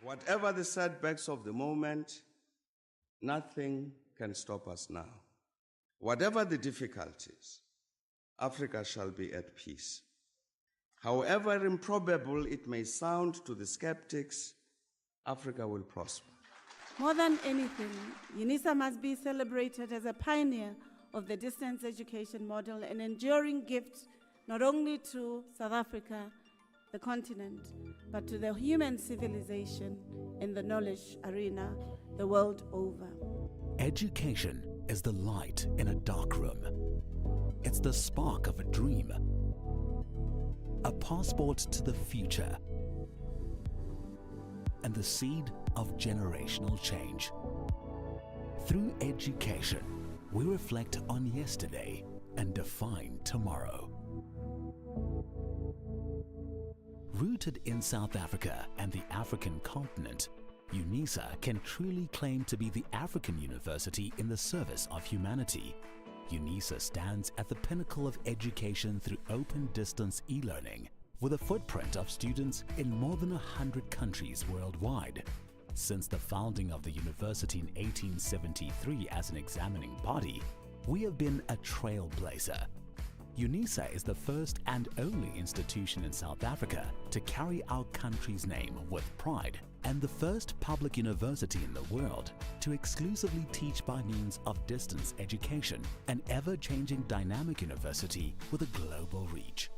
Whatever the setbacks of the moment, nothing can stop us now. Whatever the difficulties, Africa shall be at peace. However improbable it may sound to the skeptics, Africa will prosper. More than anything, Unisa must be celebrated as a pioneer of the distance education model, an enduring gift not only to South Africa, the continent, but to the human civilization in the knowledge arena the world over. Education is the light in a dark room. It's the spark of a dream, a passport to the future, and the seed of generational change. Through education, we reflect on yesterday and define tomorrow. Rooted in South Africa and the African continent, Unisa can truly claim to be the African university in the service of humanity. Unisa stands at the pinnacle of education through open distance e-learning, with a footprint of students in more than 100 countries worldwide. Since the founding of the university in 1873 as an examining body, we have been a trailblazer. Unisa is the first and only institution in South Africa to carry our country's name with pride, and the first public university in the world to exclusively teach by means of distance education, an ever-changing dynamic university with a global reach.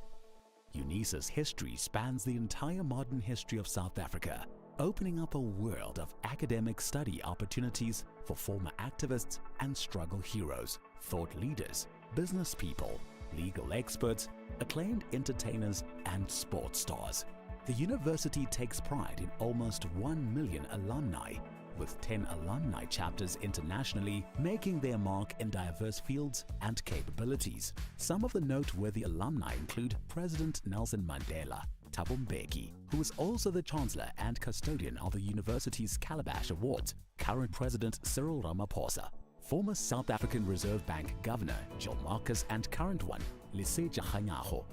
Unisa's history spans the entire modern history of South Africa, opening up a world of academic study opportunities for former activists and struggle heroes, thought leaders, business people, legal experts, acclaimed entertainers, and sports stars. The university takes pride in almost 1 million alumni, with 10 alumni chapters internationally making their mark in diverse fields and capabilities. Some of the noteworthy alumni include President Nelson Mandela, Thabo Mbeki, who is also the Chancellor and custodian of the university's Calabash Awards, current President Cyril Ramaphosa, former South African Reserve Bank Governor Jill Marcus, and current one Lesetja Kganyago,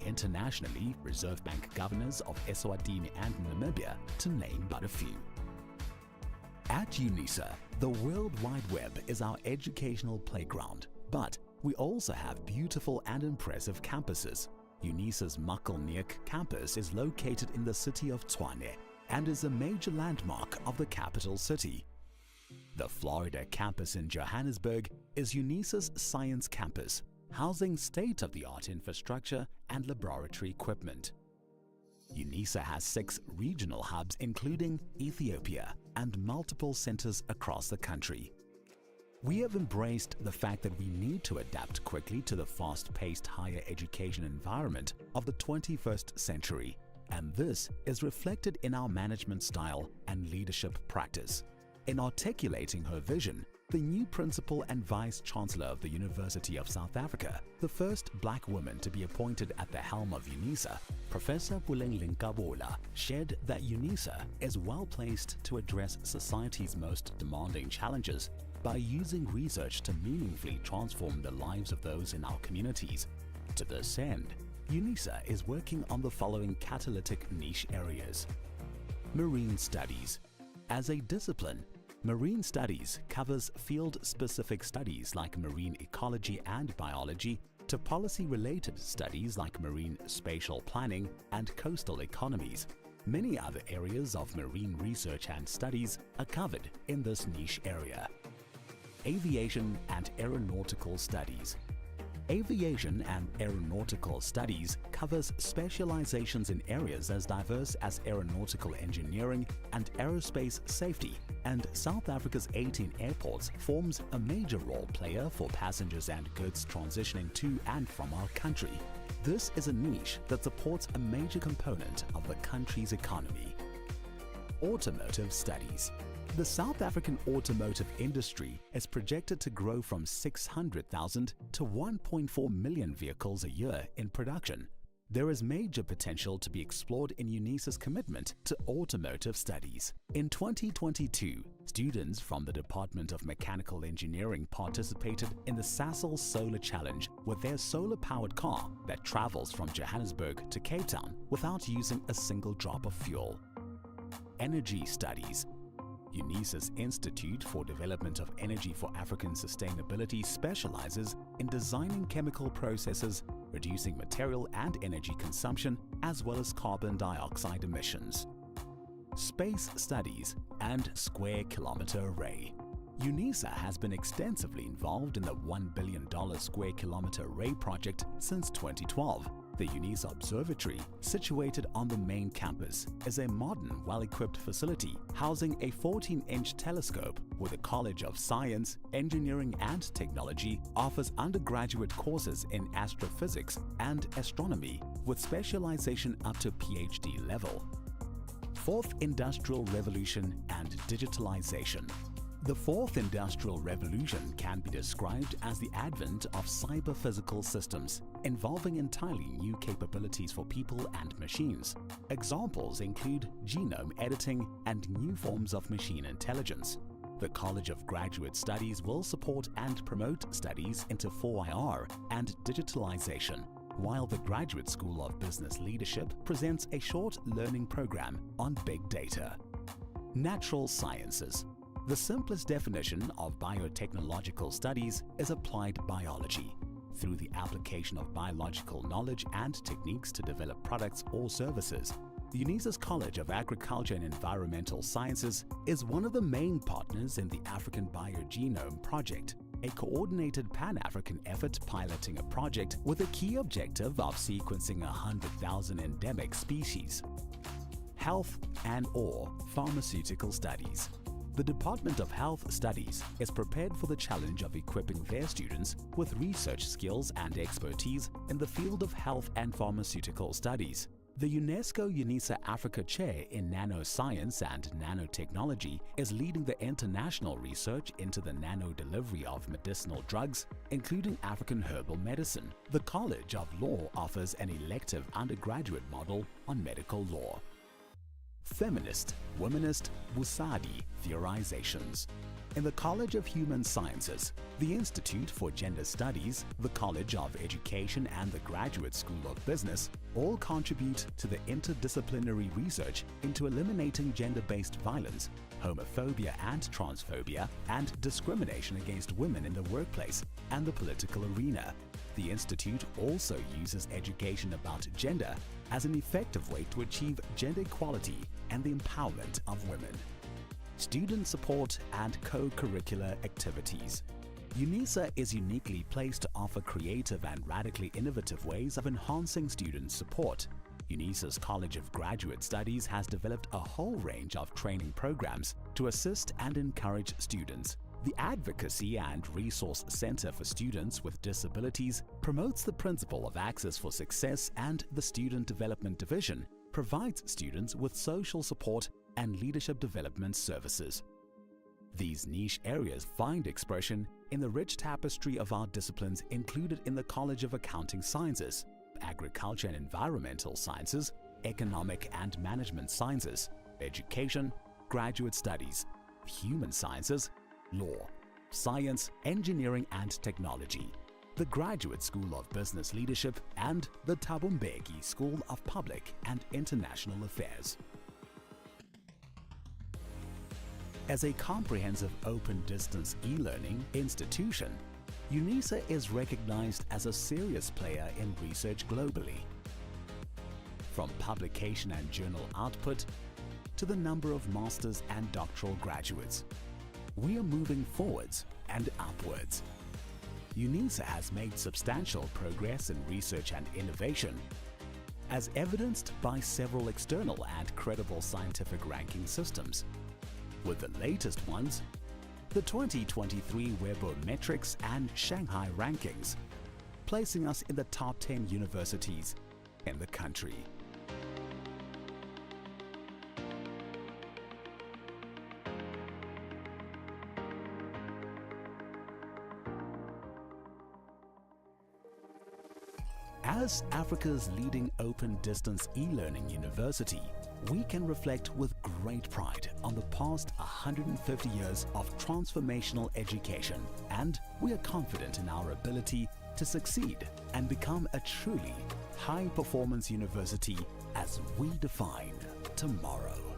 internationally Reserve Bank governors of Eswatini and Namibia, to name but a few. At Unisa, the World Wide Web is our educational playground, but we also have beautiful and impressive campuses. Unisa's Makelneuk campus is located in the city of Tshwane and is a major landmark of the capital city. The Florida campus in Johannesburg is Unisa's science campus, housing state-of-the-art infrastructure and laboratory equipment. Unisa has 6 regional hubs including Ethiopia and multiple centers across the country. We have embraced the fact that we need to adapt quickly to the fast-paced higher education environment of the 21st century, and this is reflected in our management style and leadership practice. In articulating her vision, the new Principal and Vice-Chancellor of the University of South Africa, the first black woman to be appointed at the helm of Unisa, Professor Puleng Linkabola, shared that Unisa is well placed to address society's most demanding challenges by using research to meaningfully transform the lives of those in our communities. To this end, Unisa is working on the following catalytic niche areas. Marine studies. As a discipline, marine studies covers field-specific studies like marine ecology and biology to policy-related studies like marine spatial planning and coastal economies. Many other areas of marine research and studies are covered in this niche area. Aviation and Aeronautical Studies. Aviation and Aeronautical Studies covers specializations in areas as diverse as aeronautical engineering and aerospace safety, and South Africa's 18 airports forms a major role player for passengers and goods transitioning to and from our country. This is a niche that supports a major component of the country's economy. Automotive Studies. The South African automotive industry is projected to grow from 600,000 to 1.4 million vehicles a year in production. There is major potential to be explored in Unisa's commitment to automotive studies. In 2022, students from the Department of Mechanical Engineering participated in the Sasol Solar Challenge with their solar-powered car that travels from Johannesburg to Cape Town without using a single drop of fuel. Energy Studies. Unisa's Institute for Development of Energy for African Sustainability specializes in designing chemical processes, reducing material and energy consumption, as well as carbon dioxide emissions. Space Studies and Square Kilometer Array. Unisa has been extensively involved in the $1 billion Square Kilometer Array project since 2012. The Unisa Observatory, situated on the main campus, is a modern, well-equipped facility housing a 14-inch telescope where the College of Science, Engineering and Technology offers undergraduate courses in astrophysics and astronomy with specialization up to PhD level. Fourth Industrial Revolution and Digitalization. The fourth industrial revolution can be described as the advent of cyber-physical systems, involving entirely new capabilities for people and machines. Examples include genome editing and new forms of machine intelligence. The College of Graduate Studies will support and promote studies into 4IR and digitalization, while the Graduate School of Business Leadership presents a short learning program on big data. Natural Sciences. The simplest definition of biotechnological studies is applied biology. Through the application of biological knowledge and techniques to develop products or services, Unisa's College of Agriculture and Environmental Sciences is one of the main partners in the African Biogenome Project, a coordinated Pan-African effort piloting a project with a key objective of sequencing 100,000 endemic species. Health and/or Pharmaceutical Studies. The Department of Health Studies is prepared for the challenge of equipping their students with research skills and expertise in the field of health and pharmaceutical studies. The UNESCO Unisa Africa Chair in Nanoscience and Nanotechnology is leading the international research into the nano-delivery of medicinal drugs, including African herbal medicine. The College of Law offers an elective undergraduate model on medical law. Feminist, Womanist, Busadi Theorizations. In the College of Human Sciences, the Institute for Gender Studies, the College of Education and the Graduate School of Business all contribute to the interdisciplinary research into eliminating gender-based violence, homophobia and transphobia, and discrimination against women in the workplace and the political arena. The Institute also uses education about gender as an effective way to achieve gender equality and the empowerment of women. Student support and co-curricular activities. Unisa is uniquely placed to offer creative and radically innovative ways of enhancing student support. Unisa's College of Graduate Studies has developed a whole range of training programs to assist and encourage students. The Advocacy and Resource Center for Students with Disabilities promotes the principle of access for success, and the Student Development Division provides students with social support and leadership development services. These niche areas find expression in the rich tapestry of our disciplines included in the College of Accounting Sciences, Agriculture and Environmental Sciences, Economic and Management Sciences, Education, Graduate Studies, Human Sciences, Law, Science, Engineering and Technology, the Graduate School of Business Leadership, and the Thabo Mbeki School of Public and International Affairs. As a comprehensive open-distance e-learning institution, Unisa is recognized as a serious player in research globally. From publication and journal output to the number of masters and doctoral graduates, we are moving forwards and upwards. Unisa has made substantial progress in research and innovation, as evidenced by several external and credible scientific ranking systems, with the latest ones, the 2023 Webometrics and Shanghai rankings, placing us in the top 10 universities in the country. As Africa's leading open distance e-learning university, we can reflect with great pride on the past 150 years of transformational education, and we are confident in our ability to succeed and become a truly high-performance university as we define tomorrow.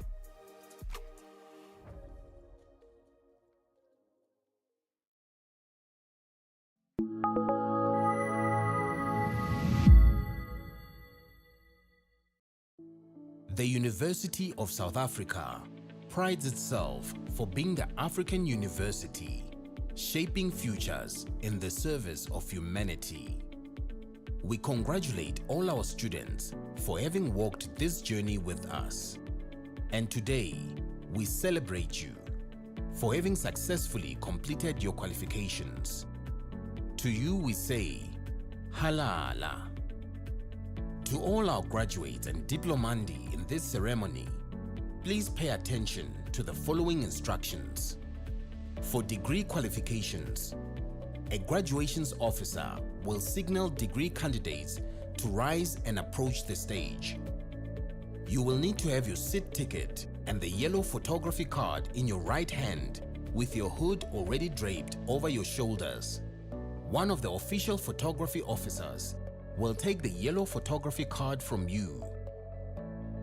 The University of South Africa prides itself for being the African university, shaping futures in the service of humanity. We congratulate all our students for having walked this journey with us. And today, we celebrate you for having successfully completed your qualifications. To you we say, Halala. To all our graduates and diplomandi in this ceremony, please pay attention to the following instructions. For degree qualifications, a graduations officer will signal degree candidates to rise and approach the stage. You will need to have your seat ticket and the yellow photography card in your right hand with your hood already draped over your shoulders. One of the official photography officers will take the yellow photography card from you.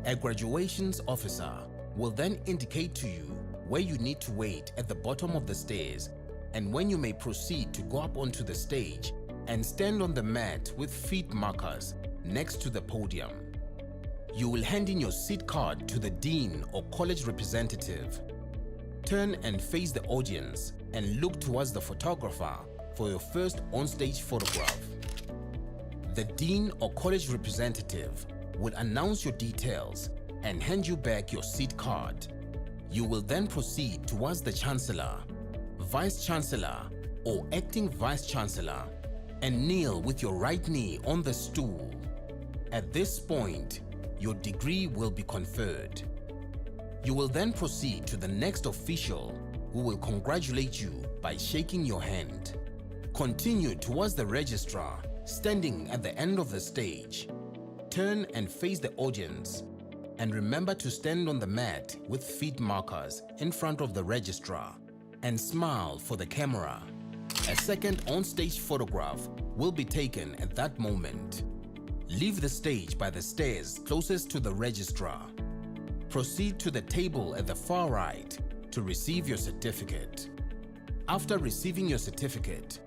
A graduations officer will then indicate to you where you need to wait at the bottom of the stairs and when you may proceed to go up onto the stage and stand on the mat with feet markers next to the podium. You will hand in your seat card to the dean or college representative. Turn and face the audience and look towards the photographer for your first on-stage photograph. The dean or college representative will announce your details and hand you back your seat card. You will then proceed towards the Chancellor, Vice Chancellor or Acting Vice Chancellor and kneel with your right knee on the stool. At this point, your degree will be conferred. You will then proceed to the next official who will congratulate you by shaking your hand. Continue towards the registrar standing at the end of the stage. Turn and face the audience and remember to stand on the mat with feet markers in front of the registrar and smile for the camera. A second on-stage photograph will be taken at that moment. Leave the stage by the stairs closest to the registrar. Proceed to the table at the far right to receive your certificate. After receiving your certificate,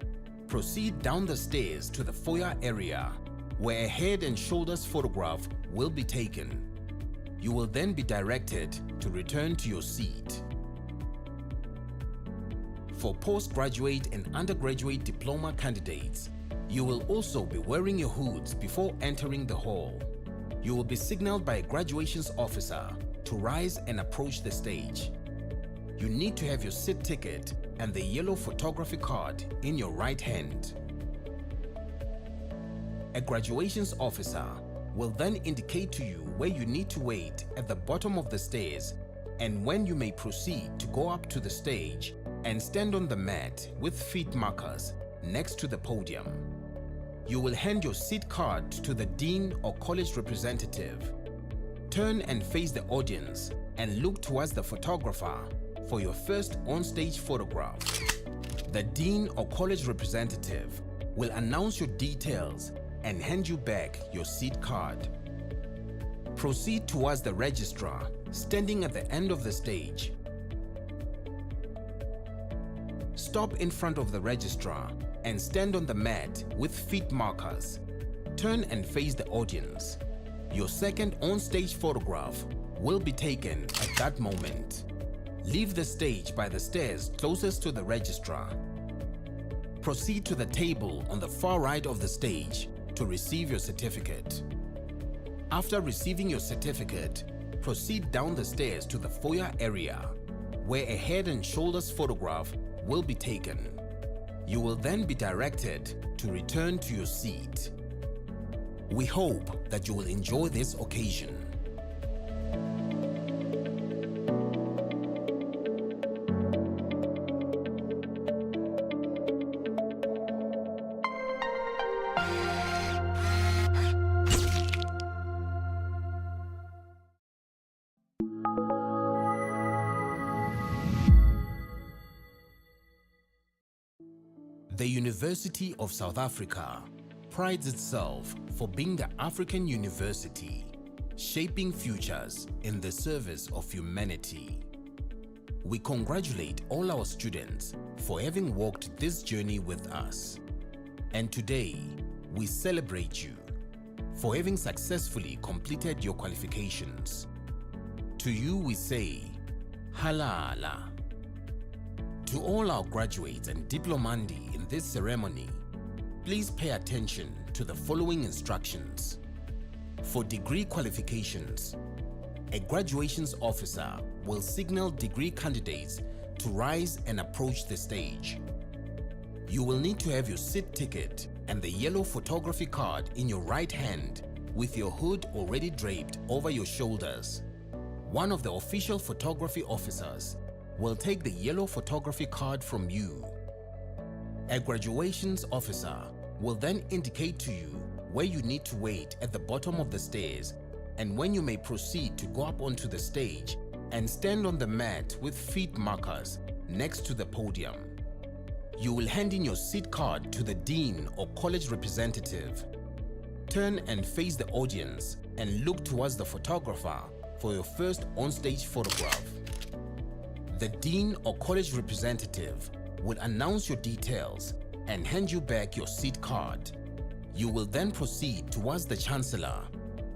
proceed down the stairs to the foyer area where a head and shoulders photograph will be taken. You will then be directed to return to your seat. For postgraduate and undergraduate diploma candidates, you will also be wearing your hoods before entering the hall. You will be signaled by a graduations officer to rise and approach the stage. You need to have your seat ticket and the yellow photography card in your right hand. A graduations officer will then indicate to you where you need to wait at the bottom of the stairs and when you may proceed to go up to the stage and stand on the mat with feet markers next to the podium. You will hand your seat card to the dean or college representative. Turn and face the audience and look towards the photographer for your first on-stage photograph. The dean or college representative will announce your details and hand you back your seat card. Proceed towards the registrar standing at the end of the stage. Stop in front of the registrar and stand on the mat with feet markers. Turn and face the audience. Your second on-stage photograph will be taken at that moment. Leave the stage by the stairs closest to the registrar. Proceed to the table on the far right of the stage to receive your certificate. After receiving your certificate, proceed down the stairs to the foyer area, where a head and shoulders photograph will be taken. You will then be directed to return to your seat. We hope that you will enjoy this occasion. The University of South Africa prides itself for being the African university, shaping futures in the service of humanity. We congratulate all our students for having walked this journey with us. And today, we celebrate you for having successfully completed your qualifications. To you we say, Halala. To all our graduates and diplomandi in this ceremony, please pay attention to the following instructions. For degree qualifications, a graduations officer will signal degree candidates to rise and approach the stage. You will need to have your seat ticket and the yellow photography card in your right hand with your hood already draped over your shoulders. One of the official photography officers will take the yellow photography card from you. A graduations officer will then indicate to you where you need to wait at the bottom of the stairs and when you may proceed to go up onto the stage and stand on the mat with feet markers next to the podium. You will hand in your seat card to the dean or college representative. Turn and face the audience and look towards the photographer for your first on-stage photograph. The dean or college representative will announce your details and hand you back your seat card. You will then proceed towards the Chancellor,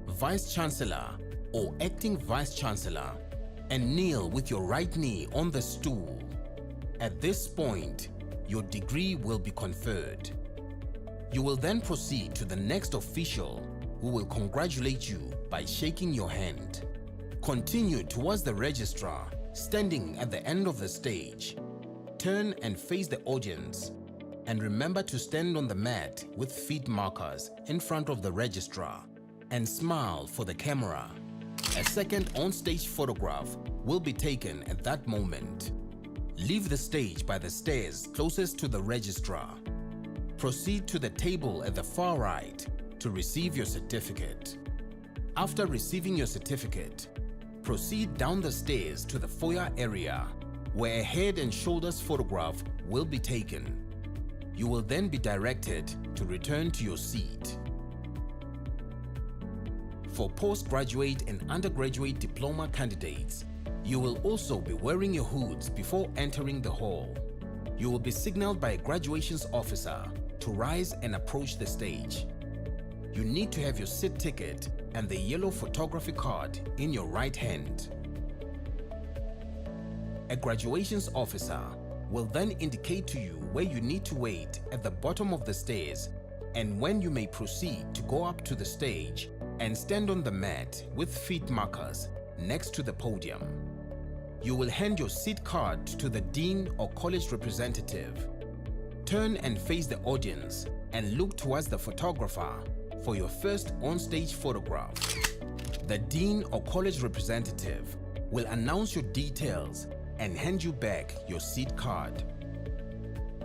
Vice Chancellor or Acting Vice Chancellor and kneel with your right knee on the stool. At this point, your degree will be conferred. You will then proceed to the next official who will congratulate you by shaking your hand. Continue towards the registrar standing at the end of the stage. Turn and face the audience and remember to stand on the mat with feet markers in front of the registrar and smile for the camera. A second on-stage photograph will be taken at that moment. Leave the stage by the stairs closest to the registrar. Proceed to the table at the far right to receive your certificate. After receiving your certificate, proceed down the stairs to the foyer area where a head and shoulders photograph will be taken. You will then be directed to return to your seat. For postgraduate and undergraduate diploma candidates, you will also be wearing your hoods before entering the hall. You will be signaled by a graduations officer to rise and approach the stage. You need to have your seat ticket and the yellow photography card in your right hand. A graduations officer will then indicate to you where you need to wait at the bottom of the stairs and when you may proceed to go up to the stage and stand on the mat with feet markers next to the podium. You will hand your seat card to the dean or college representative. Turn and face the audience and look towards the photographer for your first on-stage photograph. The dean or college representative will announce your details and hand you back your seat card.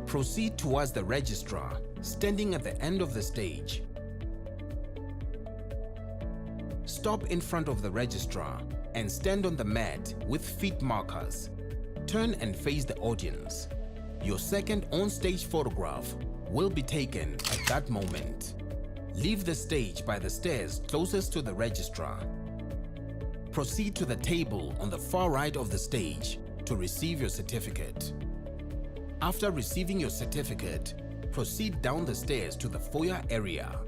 Proceed towards the registrar standing at the end of the stage. Stop in front of the registrar and stand on the mat with feet markers. Turn and face the audience. Your second on-stage photograph will be taken at that moment. Leave the stage by the stairs closest to the registrar. Proceed to the table on the far right of the stage to receive your certificate. After receiving your certificate, proceed down the stairs to the foyer area,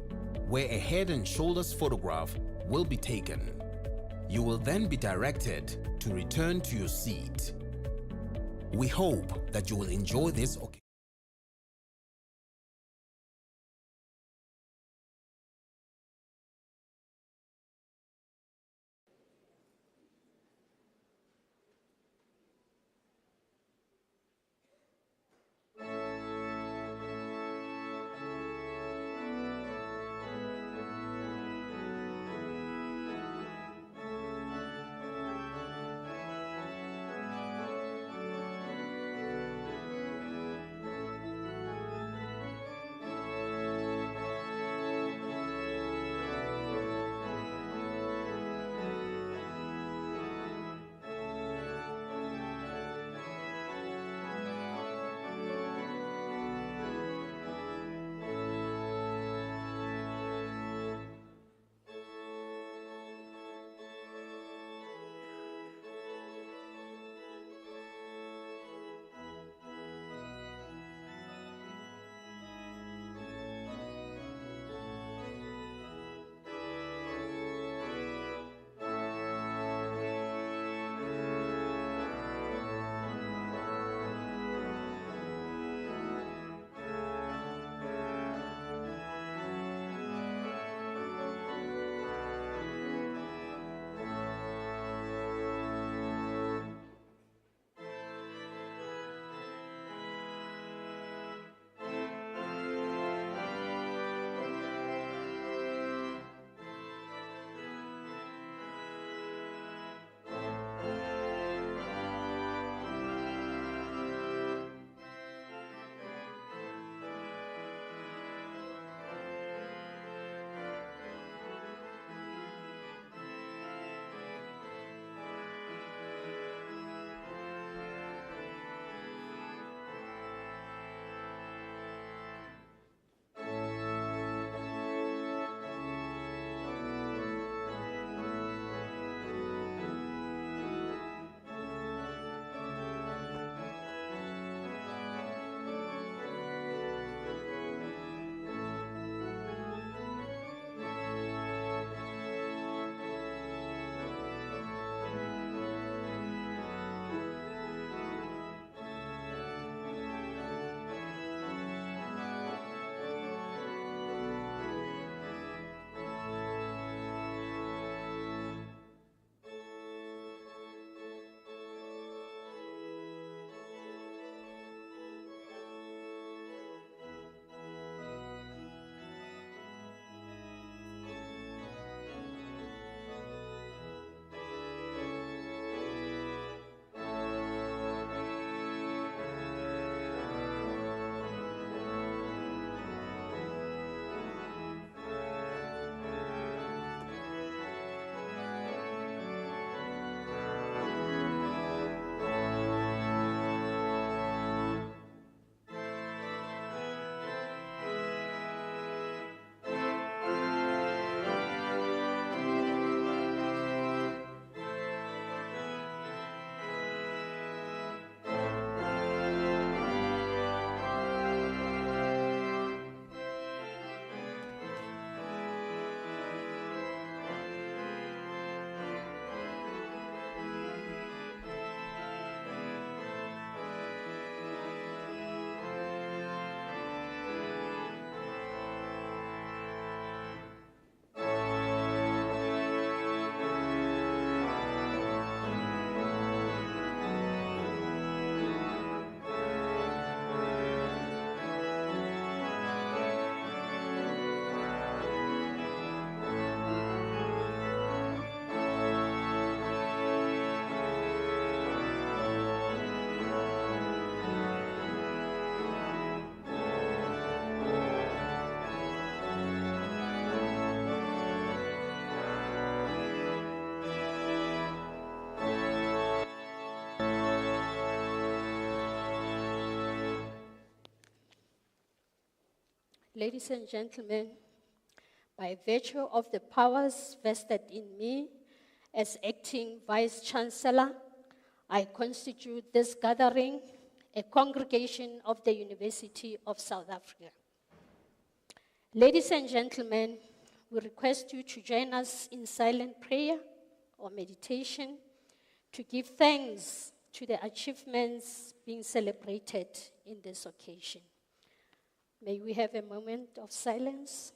where a head and shoulders photograph will be taken. You will then be directed to return to your seat. We hope that you will enjoy this occasion. Ladies and gentlemen, by virtue of the powers vested in me as acting Vice Chancellor, I constitute this gathering a congregation of the University of South Africa. Ladies and gentlemen, we request you to join us in silent prayer or meditation to give thanks to the achievements being celebrated in this occasion. May we have a moment of silence?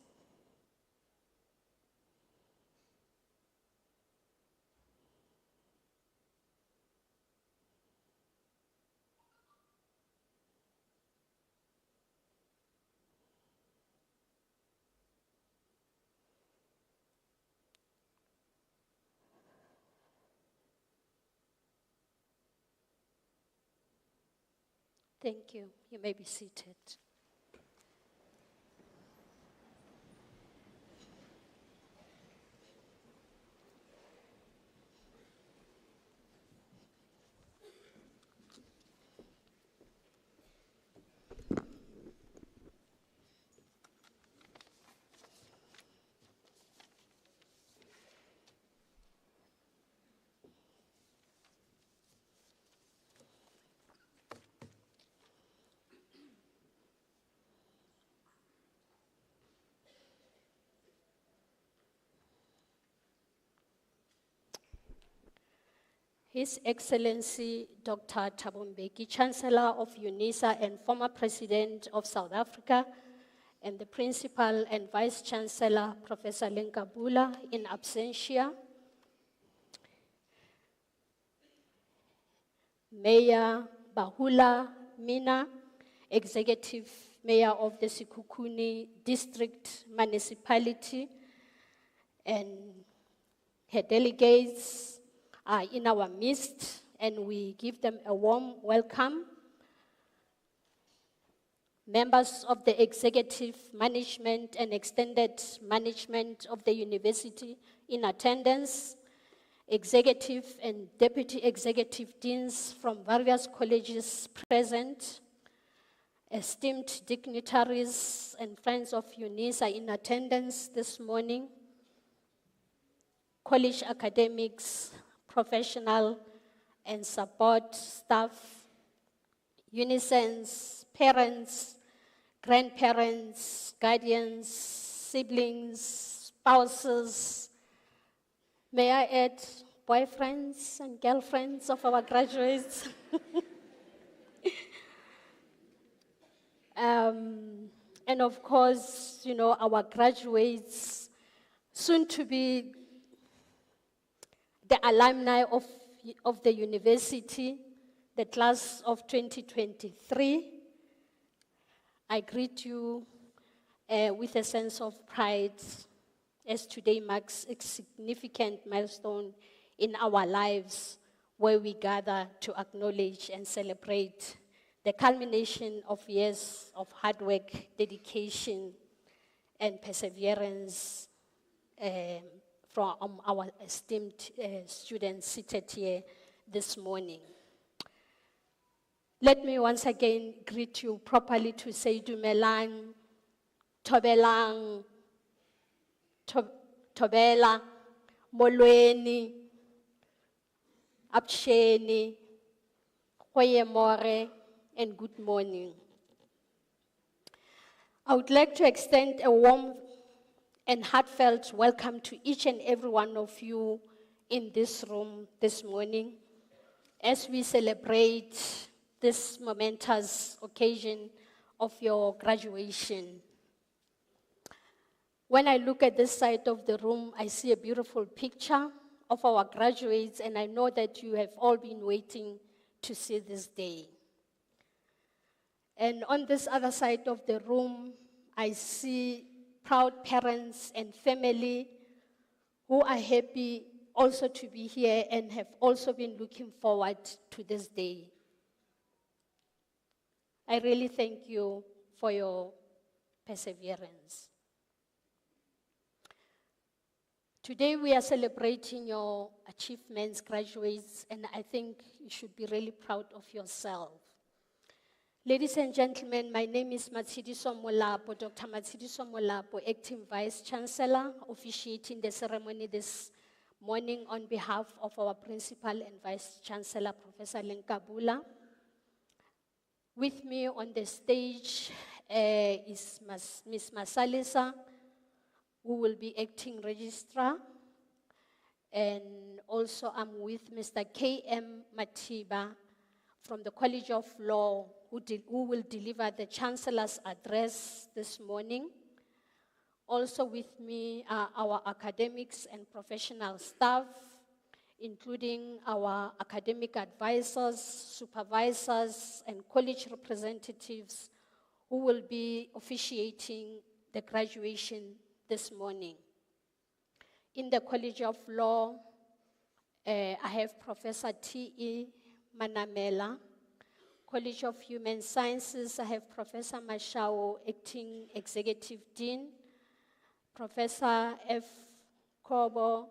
Thank you. You may be seated. His Excellency Dr. Thabo Mbeki, Chancellor of Unisa and former President of South Africa, and the Principal and Vice Chancellor, Professor Lenkabula, in absentia, Mayor Bahula Mina, Executive Mayor of the Sekhukhune District Municipality, and her delegates are in our midst, and we give them a warm welcome. Members of the executive management and extended management of the university in attendance, executive and deputy executive deans from various colleges present, esteemed dignitaries and friends of Unisa in attendance this morning, college academics, professional and support staff, Unisans, parents, grandparents, guardians, siblings, spouses, may I add boyfriends and girlfriends of our graduates. And of course, you know, our graduates, soon to be the alumni of the university, the class of 2023. I greet you with a sense of pride, as today marks a significant milestone in our lives, where we gather to acknowledge and celebrate the culmination of years of hard work, dedication, and perseverance from our esteemed students seated here this morning. Let me once again greet you properly to say Dumelang, Tobelang, Tobela, Molweni, Apsheni, Hoyemore, and good morning. I would like to extend a warm and heartfelt welcome to each and every one of you in this room this morning as we celebrate this momentous occasion of your graduation. When I look at this side of the room, I see a beautiful picture of our graduates, and I know that you have all been waiting to see this day. And on this other side of the room, I see proud parents and family who are happy also to be here and have also been looking forward to this day. I really thank you for your perseverance. Today we are celebrating your achievements, graduates, and I think you should be really proud of yourself. Ladies and gentlemen, my name is Matshidiso Molapo, Dr. Matshidiso Molapo, Acting Vice Chancellor, officiating the ceremony this morning on behalf of our Principal and Vice Chancellor, Professor Lenkabula. With me on the stage is Ms. Masalisa, who will be acting registrar. And also I'm with Mr. K.M. Matiba from the College of Law, who will deliver the Chancellor's address this morning. Also with me are our academics and professional staff, including our academic advisors, supervisors, and college representatives who will be officiating the graduation this morning. In the College of Law, I have Professor T.E. Manamela. College of Human Sciences, I have Professor Mashao, Acting Executive Dean. Professor F. Kobo,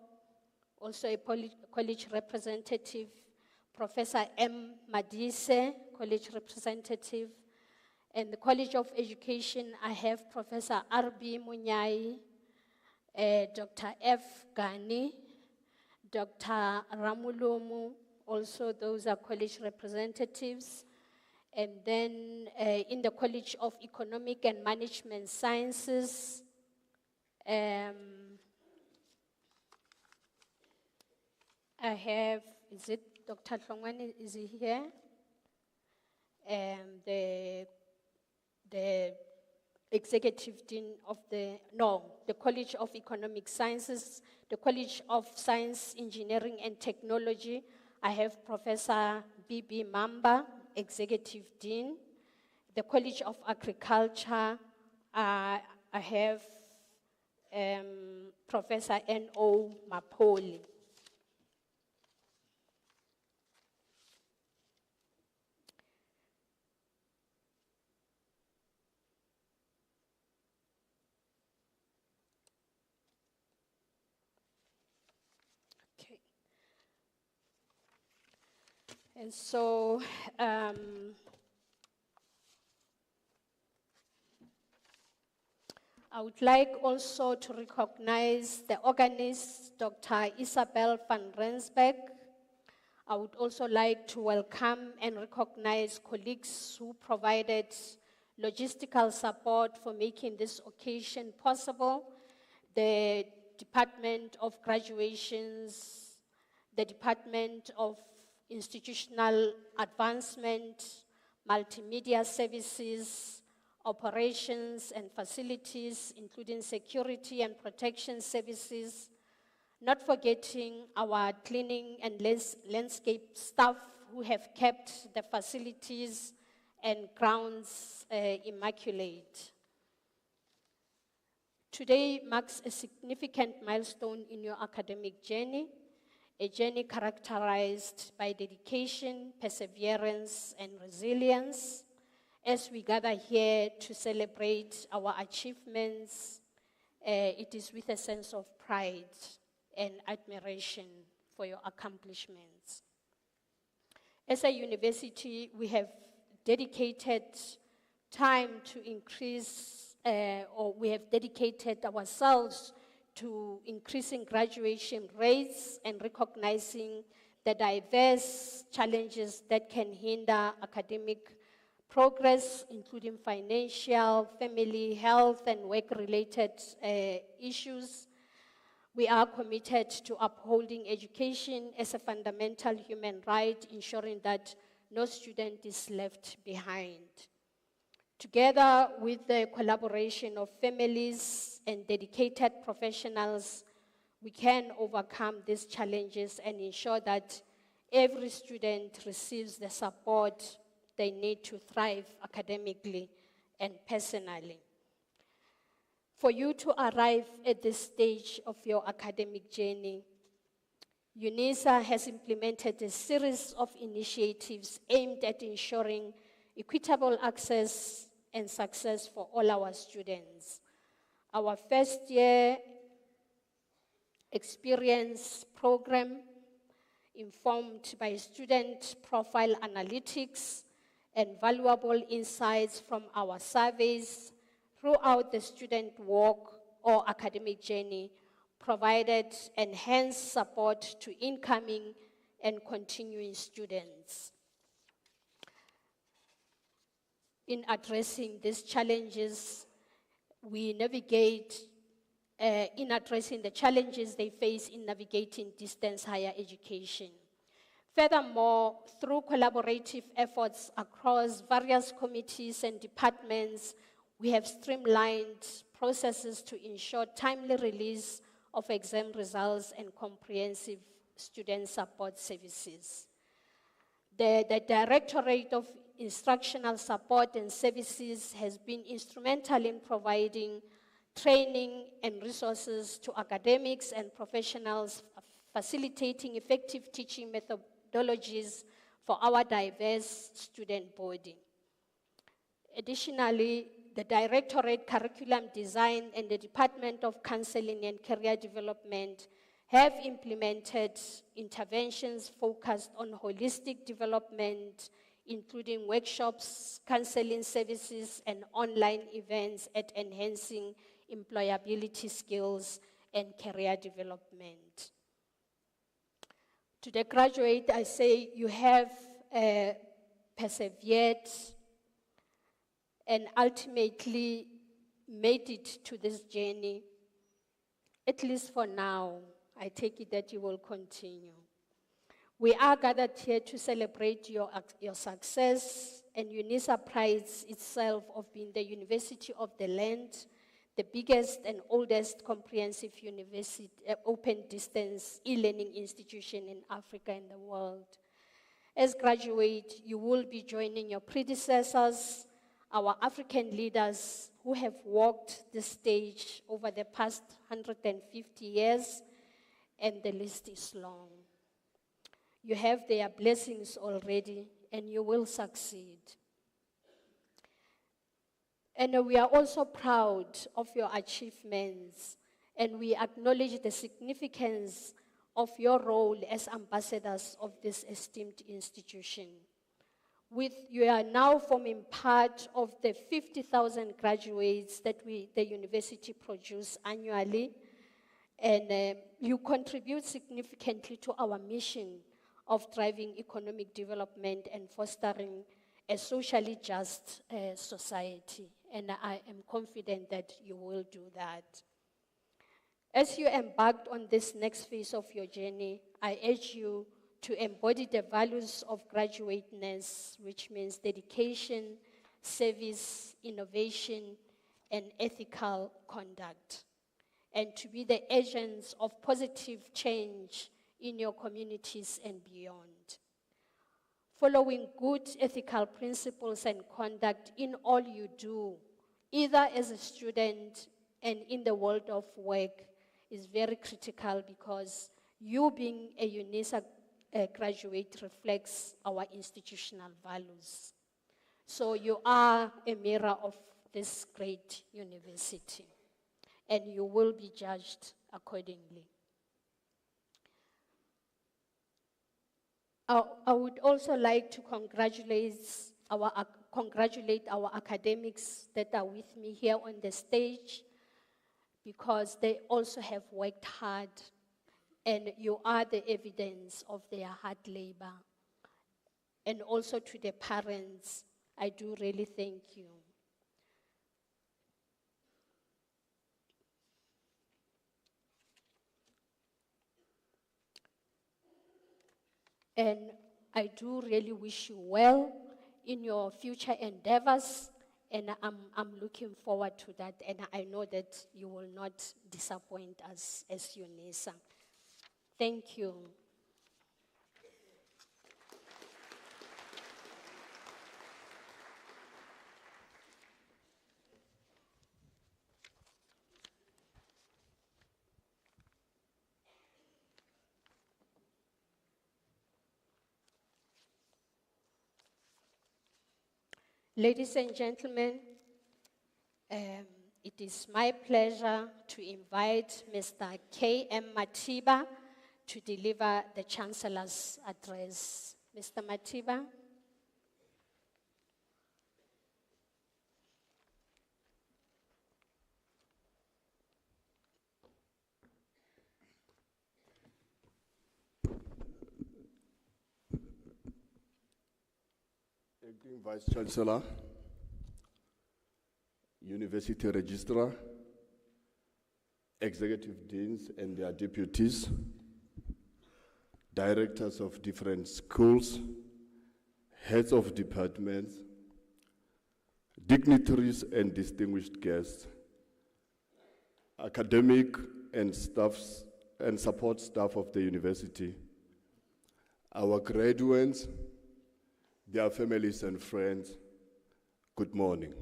also a college representative. Professor M. Madise, college representative. And the College of Education, I have Professor R.B. Munyai, Dr. F. Gani, Dr. Ramulumu, also those are college representatives. And then in the College of Economic and Management Sciences, I have, is it Dr. Tlongwane, is he here? The Executive Dean of the College of Economic Sciences, the College of Science, Engineering and Technology. I have Professor B.B. Mamba, Executive Dean. The College of Agriculture, I have Professor N.O. Mapoli. And so, I would like also to recognize the organist, Dr. Isabel van Rensburg. I would also like to welcome and recognize colleagues who provided logistical support for making this occasion possible. The Department of Graduations, the Department of Institutional Advancement, Multimedia Services, Operations and Facilities, including Security and Protection Services, not forgetting our cleaning and landscape staff who have kept the facilities and grounds immaculate. Today marks a significant milestone in your academic journey, a journey characterized by dedication, perseverance, and resilience. As we gather here to celebrate our achievements, it is with a sense of pride and admiration for your accomplishments. As a university, we have dedicated time to increase, or we have dedicated ourselves to increasing graduation rates and recognizing the diverse challenges that can hinder academic progress, including financial, family, health, and work-related issues. We are committed to upholding education as a fundamental human right, ensuring that no student is left behind. Together with the collaboration of families and dedicated professionals, we can overcome these challenges and ensure that every student receives the support they need to thrive academically and personally. For you to arrive at this stage of your academic journey, Unisa has implemented a series of initiatives aimed at ensuring equitable access and success for all our students. Our first year experience program, informed by student profile analytics and valuable insights from our surveys throughout the student walk or academic journey, provided enhanced support to incoming and continuing students. in addressing these challenges. We navigate in addressing the challenges they face in navigating distance higher education. Furthermore, through collaborative efforts across various committees and departments, we have streamlined processes to ensure timely release of exam results and comprehensive student support services. The Directorate of Instructional Support and Services has been instrumental in providing training and resources to academics and professionals, facilitating effective teaching methodologies for our diverse student body. Additionally, the Directorate Curriculum Design and the Department of Counseling and Career Development have implemented interventions focused on holistic development, including workshops, counseling services, and online events at enhancing employability skills and career development. To the graduate, I say you have persevered and ultimately made it to this journey. At least for now, I take it that you will continue. We are gathered here to celebrate your success, and Unisa prides itself of being the University of the Land, the biggest and oldest comprehensive university, open distance e-learning institution in Africa and the world. As graduate, you will be joining your predecessors, our African leaders who have walked the stage over the past 150 years, and the list is long. You have their blessings already, and you will succeed. And we are also proud of your achievements, and we acknowledge the significance of your role as ambassadors of this esteemed institution. You are now forming part of the 50,000 graduates that the university produces annually, and you contribute significantly to our mission of driving economic development and fostering a socially just society. And I am confident that you will do that. As you embark on this next phase of your journey, I urge you to embody the values of graduateness, which means dedication, service, innovation, and ethical conduct, and to be the agents of positive change in your communities and beyond. Following good ethical principles and conduct in all you do, either as a student and in the world of work, is very critical, because you being a Unisa graduate reflects our institutional values. So you are a mirror of this great university, and you will be judged accordingly. I would also like to congratulate our academics that are with me here on the stage, because they also have worked hard, and you are the evidence of their hard labor. And also to the parents, I do really thank you. And I do really wish you well in your future endeavors, and I'm looking forward to that, and I know that you will not disappoint us as Unisa. Thank you. Ladies and gentlemen, it is my pleasure to invite Mr. K.M. Matiba to deliver the Chancellor's address. Mr. Matiba. Acting Vice Chancellor, University Registrar, Executive Deans and their deputies, directors of different schools, heads of departments, dignitaries and distinguished guests, academic and staffs and support staff of the university, our graduates, their families and friends, good morning.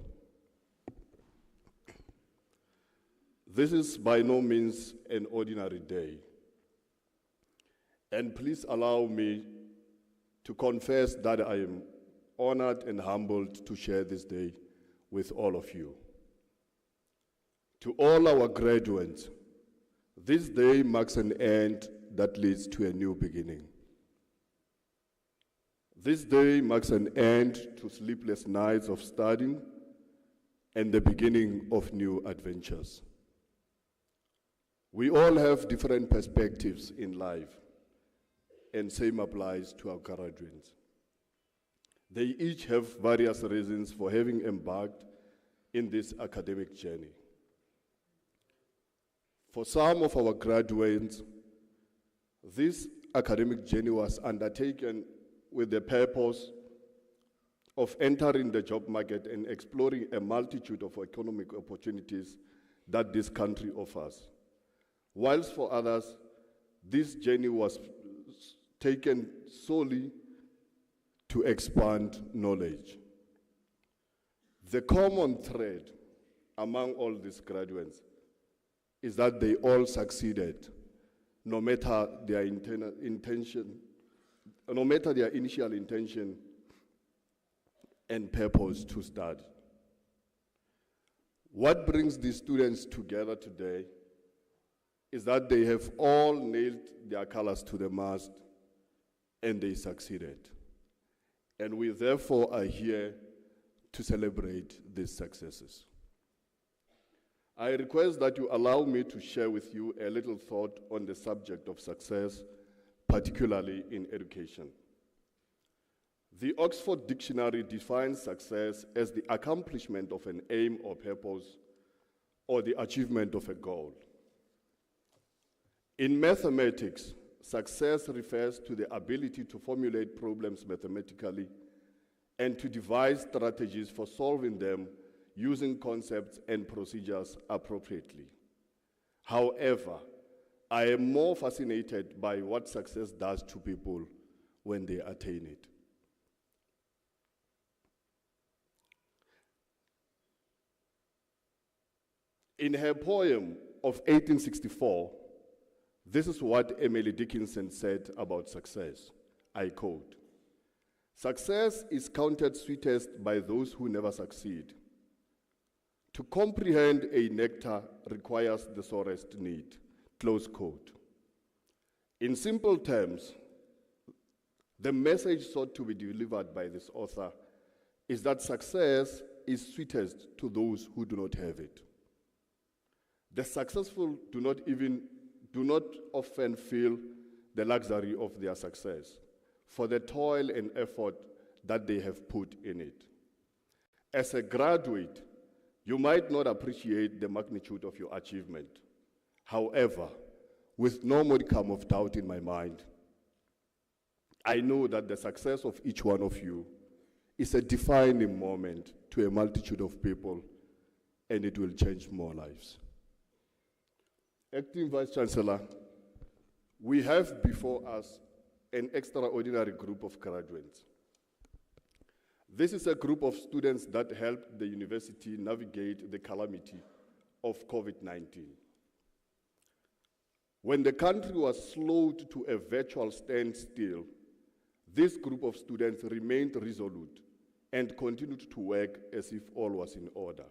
This is by no means an ordinary day. And please allow me to confess that I am honored and humbled to share this day with all of you. To all our graduates, this day marks an end that leads to a new beginning. This day marks an end to sleepless nights of studying and the beginning of new adventures. We all have different perspectives in life, and same applies to our graduates. They each have various reasons for having embarked in this academic journey. For some of our graduates, this academic journey was undertaken with the purpose of entering the job market and exploring a multitude of economic opportunities that this country offers. Whilst for others, this journey was taken solely to expand knowledge. The common thread among all these graduates is that they all succeeded, no matter their intention, no matter their initial intention and purpose to study. What brings these students together today is that they have all nailed their colors to the mast and they succeeded. And we therefore are here to celebrate these successes. I request that you allow me to share with you a little thought on the subject of success, particularly in education. The Oxford Dictionary defines success as the accomplishment of an aim or purpose or the achievement of a goal. In mathematics, success refers to the ability to formulate problems mathematically and to devise strategies for solving them using concepts and procedures appropriately. However, I am more fascinated by what success does to people when they attain it. In her poem of 1864, this is what Emily Dickinson said about success. I quote, "Success is counted sweetest by those who never succeed. To comprehend a nectar requires the sorest need." Close quote. In simple terms, the message sought to be delivered by this author is that success is sweetest to those who do not have it. The successful do not often feel the luxury of their success for the toil and effort that they have put in it. As a graduate, you might not appreciate the magnitude of your achievement. However, with no modicum of doubt in my mind, I know that the success of each one of you is a defining moment to a multitude of people, and it will change more lives. Acting Vice-Chancellor, we have before us an extraordinary group of graduates. This is a group of students that helped the university navigate the calamity of COVID-19. When the country was slowed to a virtual standstill, this group of students remained resolute and continued to work as if all was in order.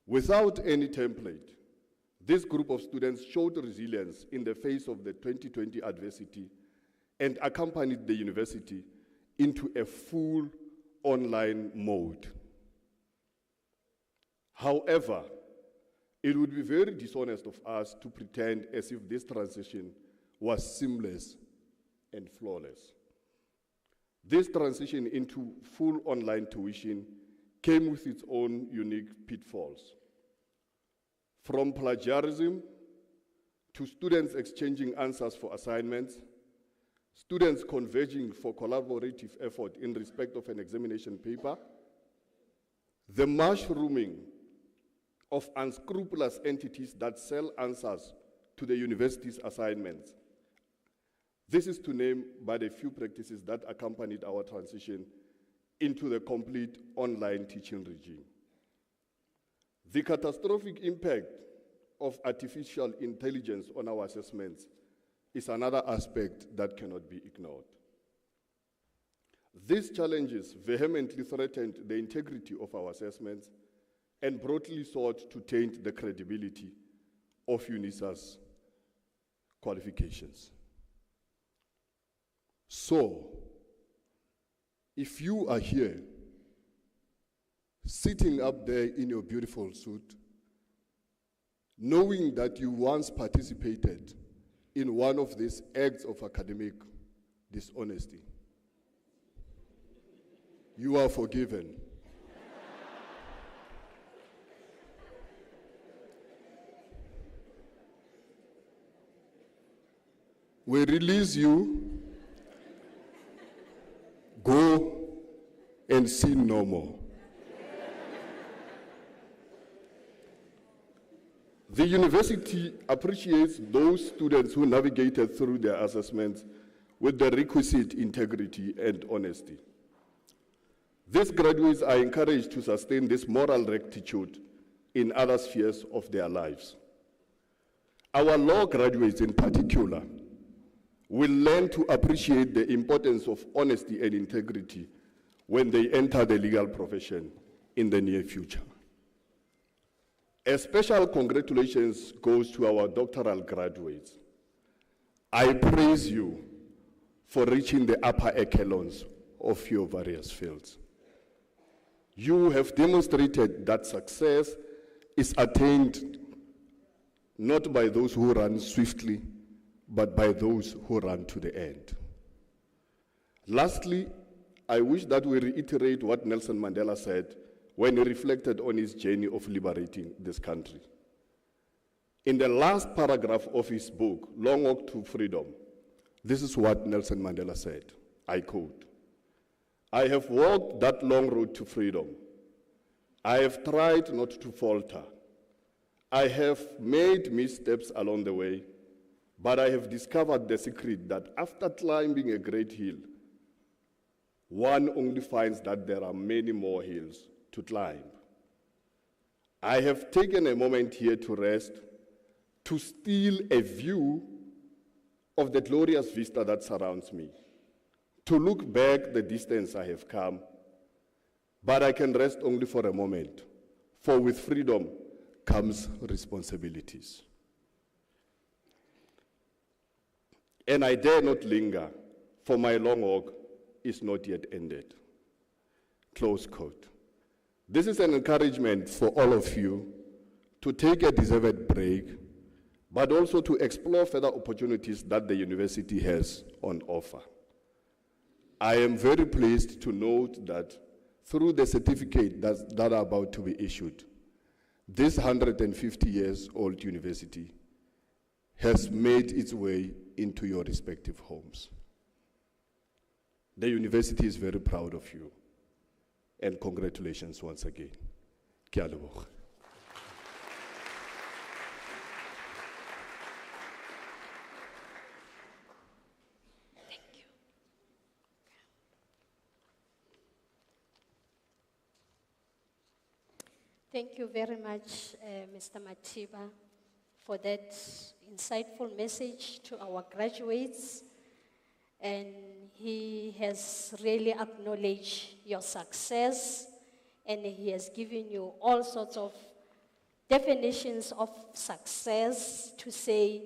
Without any template, this group of students showed resilience in the face of the 2020 adversity and accompanied the university into a full online mode. However, it would be very dishonest of us to pretend as if this transition was seamless and flawless. This transition into full online tuition came with its own unique pitfalls. From plagiarism to students exchanging answers for assignments, students converging for collaborative effort in respect of an examination paper, the mushrooming of unscrupulous entities that sell answers to the university's assignments. This is to name but a few practices that accompanied our transition into the complete online teaching regime. The catastrophic impact of artificial intelligence on our assessments is another aspect that cannot be ignored. These challenges vehemently threatened the integrity of our assessments and broadly sought to taint the credibility of Unisa's qualifications. So, if you are here, sitting up there in your beautiful suit, knowing that you once participated in one of these acts of academic dishonesty, you are forgiven. We release you. Go and sin no more. The university appreciates those students who navigated through their assessments with the requisite integrity and honesty. These graduates are encouraged to sustain this moral rectitude in other spheres of their lives. Our law graduates in particular will learn to appreciate the importance of honesty and integrity when they enter the legal profession in the near future. A special congratulations goes to our doctoral graduates. I praise you for reaching the upper echelons of your various fields. You have demonstrated that success is attained not by those who run swiftly, but by those who run to the end. Lastly, I wish that we reiterate what Nelson Mandela said when he reflected on his journey of liberating this country. In the last paragraph of his book, Long Walk to Freedom, this is what Nelson Mandela said, I quote, "I have walked that long road to freedom. I have tried not to falter. I have made missteps along the way, but I have discovered the secret that after climbing a great hill, one only finds that there are many more hills to climb. I have taken a moment here to rest, to steal a view of the glorious vista that surrounds me, to look back the distance I have come, but I can rest only for a moment, for with freedom comes responsibilities. And I dare not linger, for my long walk is not yet ended." Close quote. This is an encouragement for all of you to take a deserved break, but also to explore further opportunities that the university has on offer. I am very pleased to note that through the certificate that are about to be issued, this 150 years old university has made its way into your respective homes. The university is very proud of you, and congratulations once again. Ke a leboga. Thank you very much, Mr. Matiba, for that insightful message to our graduates. And he has really acknowledged your success, and he has given you all sorts of definitions of success to say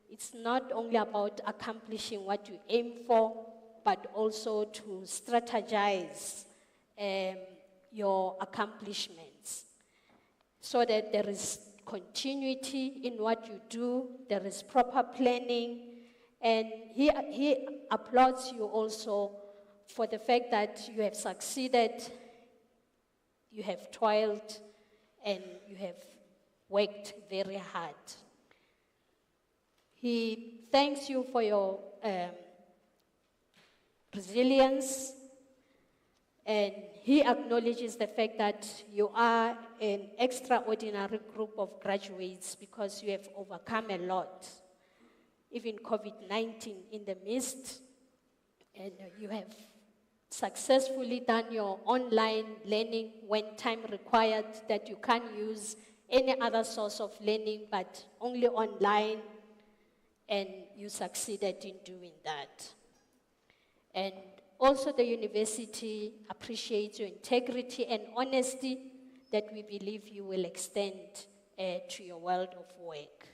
it's not only about accomplishing what you aim for, but also to strategize your accomplishments, so that there is continuity in what you do, there is proper planning, and he applauds you also for the fact that you have succeeded you have toiled and you have worked very hard. He thanks you for your resilience, and he acknowledges the fact that you are an extraordinary group of graduates because you have overcome a lot, even COVID-19 in the midst, and you have successfully done your online learning when time required that you can't use any other source of learning but only online, and you succeeded in doing that. And also the university appreciates your integrity and honesty that we believe you will extend to your world of work.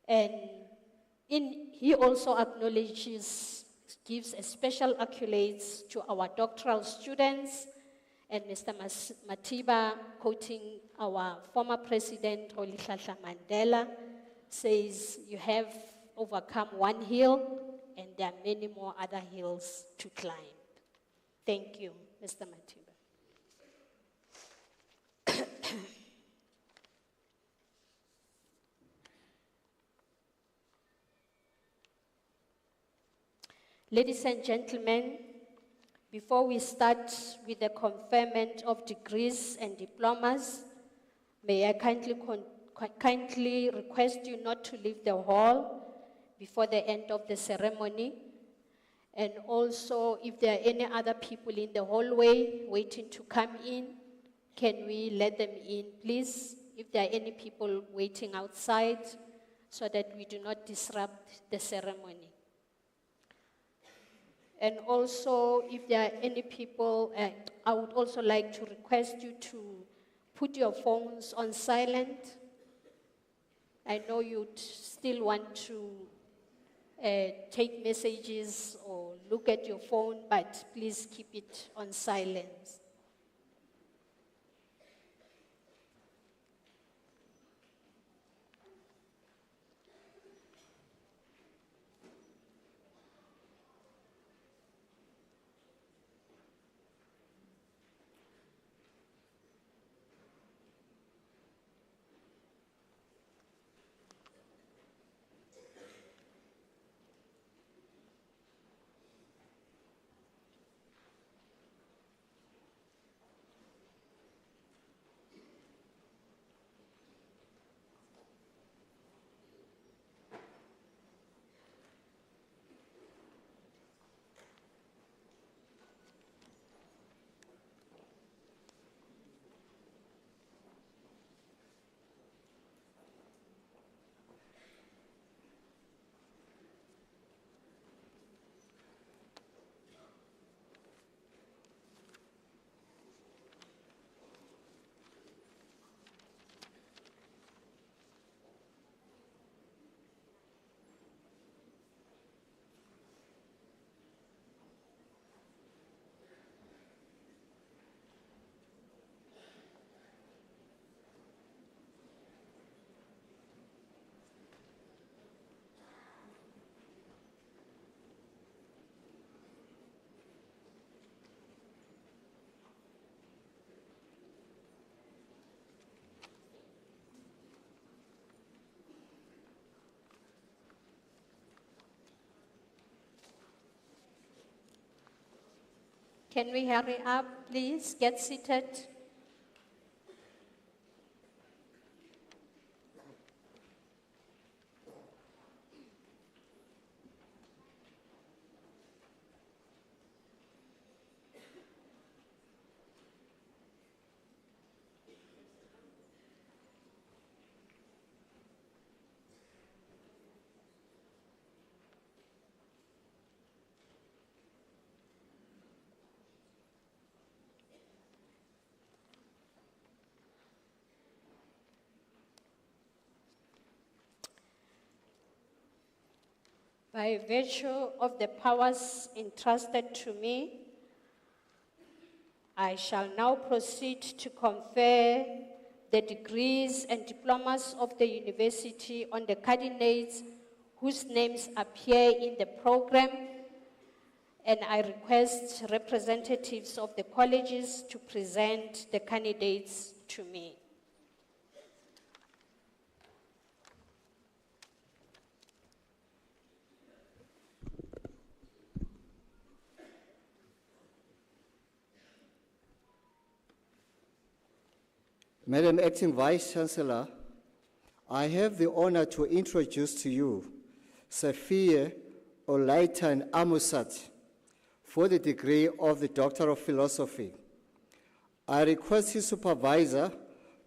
And he also gives a special accolades to our doctoral students, and Mr. Matiba, quoting our former president, Rolihlahla Mandela, says, you have overcome one hill, and there are many more other hills to climb. Thank you, Mr. Matiba. Ladies and gentlemen, before we start with the conferment of degrees and diplomas, may I kindly request you not to leave the hall before the end of the ceremony. And also, if there are any other people in the hallway waiting to come in, can we let them in, please? If there are any people waiting outside, so that we do not disrupt the ceremony. And also, if there are any people, I would also like to request you to put your phones on silent. I know you'd still want to take messages or look at your phone, but please keep it on silence. Can we hurry up, please? Get seated. By virtue of the powers entrusted to me, I shall now proceed to confer the degrees and diplomas of the university on the candidates whose names appear in the program, and I request representatives of the colleges to present the candidates to me. Madam Acting Vice Chancellor, I have the honor to introduce to you Safia Olaitan Amusat for the degree of the Doctor of Philosophy. I request his supervisor,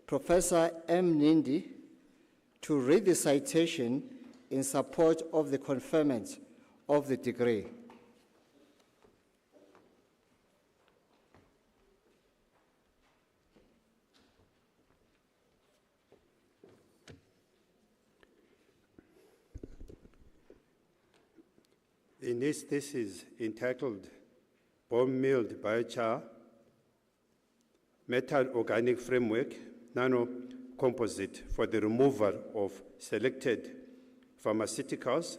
Professor M. Nindi, to read the citation in support of the conferment of the degree. In this thesis entitled Bone-Milled Biochar, Metal Organic Framework, Nano-Composite for the Removal of Selected Pharmaceuticals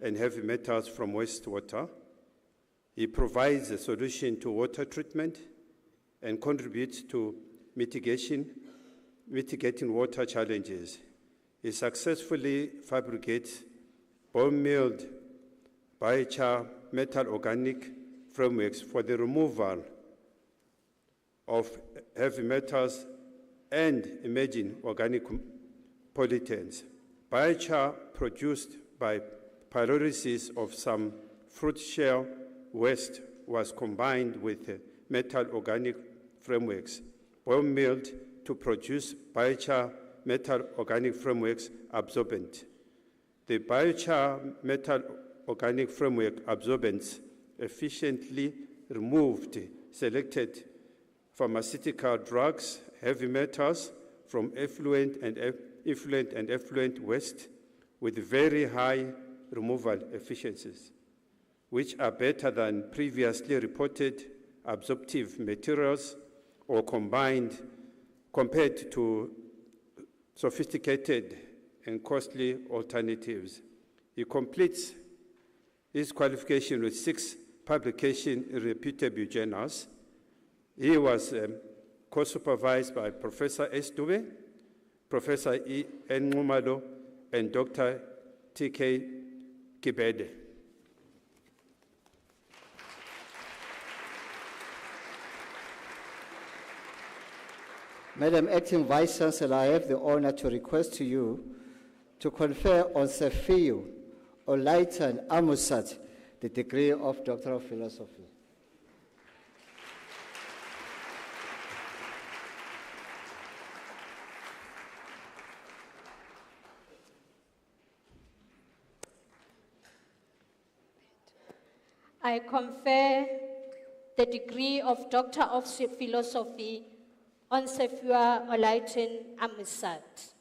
and Heavy Metals from Wastewater, he provides a solution to water treatment and contributes to mitigating water challenges. He successfully fabricates bone-milled biochar metal organic frameworks for the removal of heavy metals and emerging organic pollutants. Biochar produced by pyrolysis of some fruit shell waste was combined with metal organic frameworks, bone-milled to produce biochar metal organic frameworks absorbent. The biochar metal organic framework absorbents efficiently removed selected pharmaceutical drugs, heavy metals from effluent and effluent waste with very high removal efficiencies, which are better than previously reported absorptive materials or compared to sophisticated and costly alternatives. He completes his qualification with 6 publications in reputable journals. He was co-supervised by Professor S. Dube, Professor E. N. Ngumalo, and Dr. T.K. Kibede. Madam Acting Vice Chancellor, I have the honor to request to you to confer on Safia Olaitan Amusat the degree of Doctoral Philosophy. I confer the degree of Doctor of Philosophy on Safia Olaitan Amusat.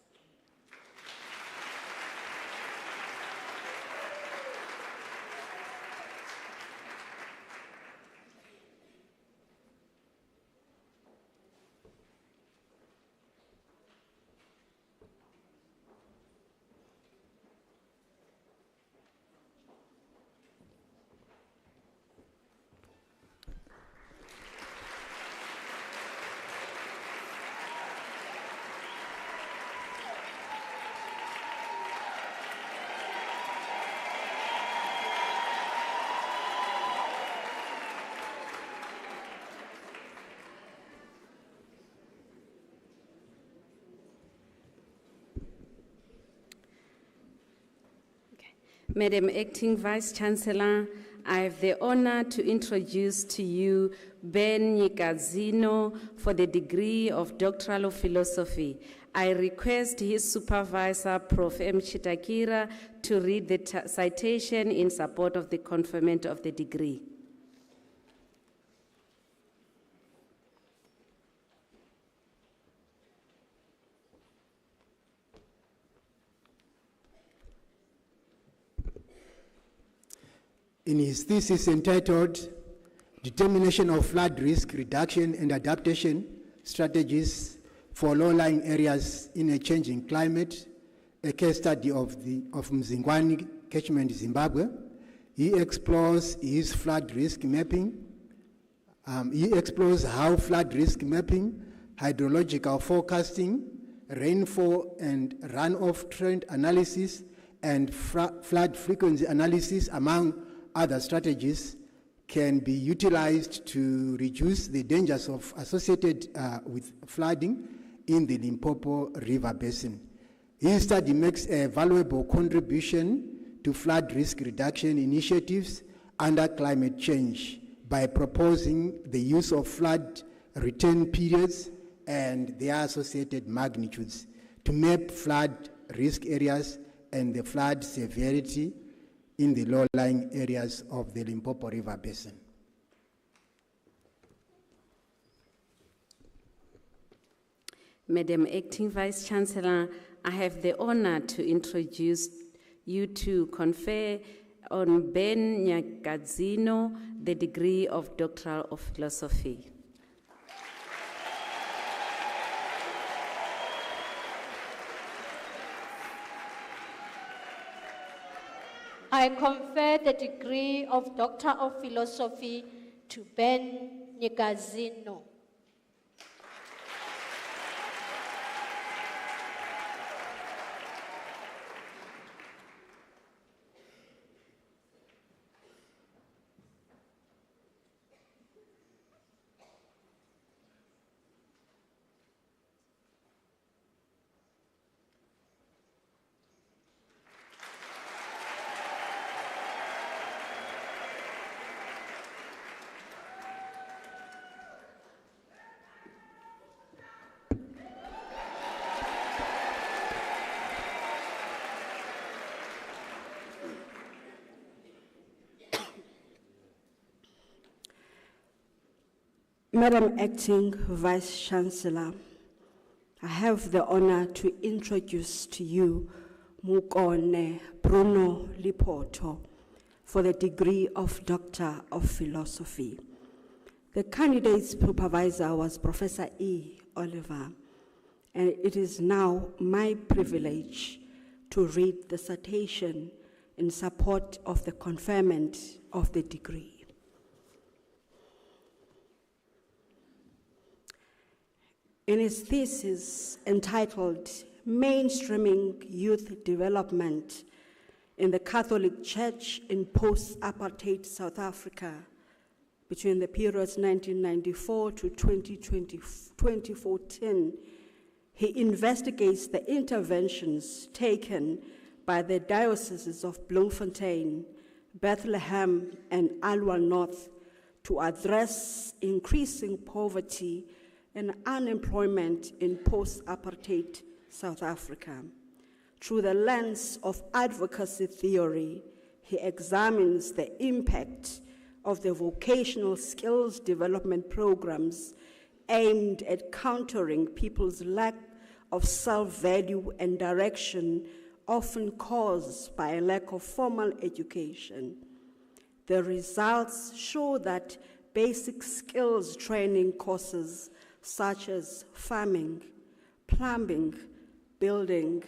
Madam Acting Vice Chancellor, I have the honor to introduce to you Ben Nyikazino for the degree of Doctoral of Philosophy. I request his supervisor, Prof. M. Chitakira, to read the citation in support of the conferment of the degree. In his thesis entitled Determination of Flood Risk Reduction and Adaptation Strategies for Low-Lying Areas in a Changing Climate, a case study of Mzingwani catchment, Zimbabwe, He explores his flood risk mapping. He explores how flood risk mapping, hydrological forecasting, rainfall and runoff trend analysis, and flood frequency analysis, among other strategies, can be utilized to reduce the dangers associated with flooding in the Limpopo River Basin. His study makes a valuable contribution to flood risk reduction initiatives under climate change by proposing the use of flood return periods and their associated magnitudes to map flood risk areas and the flood severity in the low-lying areas of the Limpopo River Basin. Madam Acting Vice Chancellor, I have the honor to introduce you to confer on Ben Nyakadzino the degree of Doctoral of Philosophy. I confer the degree of Doctor of Philosophy to Ben Nyakadzino. Madam Acting Vice Chancellor, I have the honor to introduce to you Mukone Bruno Lipoto for the degree of Doctor of Philosophy. The candidate's supervisor was Professor E. Oliver, and it is now my privilege to read the citation in support of the conferment of the degree. In his thesis entitled Mainstreaming Youth Development in the Catholic Church in Post-Apartheid South Africa between the periods 1994 to 2014, he investigates the interventions taken by the dioceses of Bloemfontein, Bethlehem, and Alwa North to address increasing poverty and unemployment in post-apartheid South Africa. Through the lens of advocacy theory, he examines the impact of the vocational skills development programs aimed at countering people's lack of self-value and direction, often caused by a lack of formal education. The results show that basic skills training courses such as farming, plumbing, building,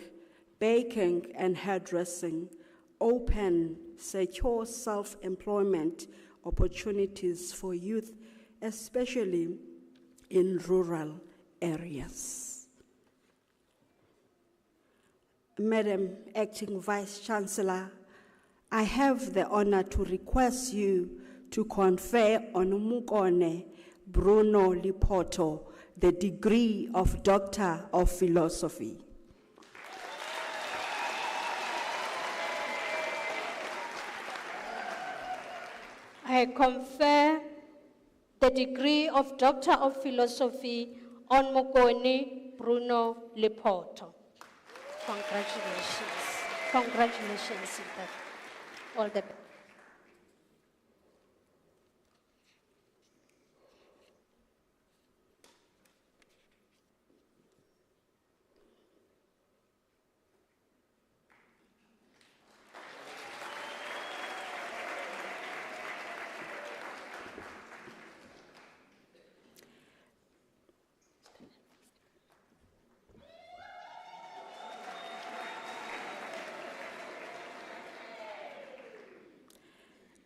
baking, and hairdressing open secure self-employment opportunities for youth, especially in rural areas. Madam Acting Vice Chancellor, I have the honor to request you to confer on Mukone Bruno Lipoto the degree of Doctor of Philosophy. I confer the degree of Doctor of Philosophy on Mukone Bruno Lipoto. Congratulations. Congratulations. All the best.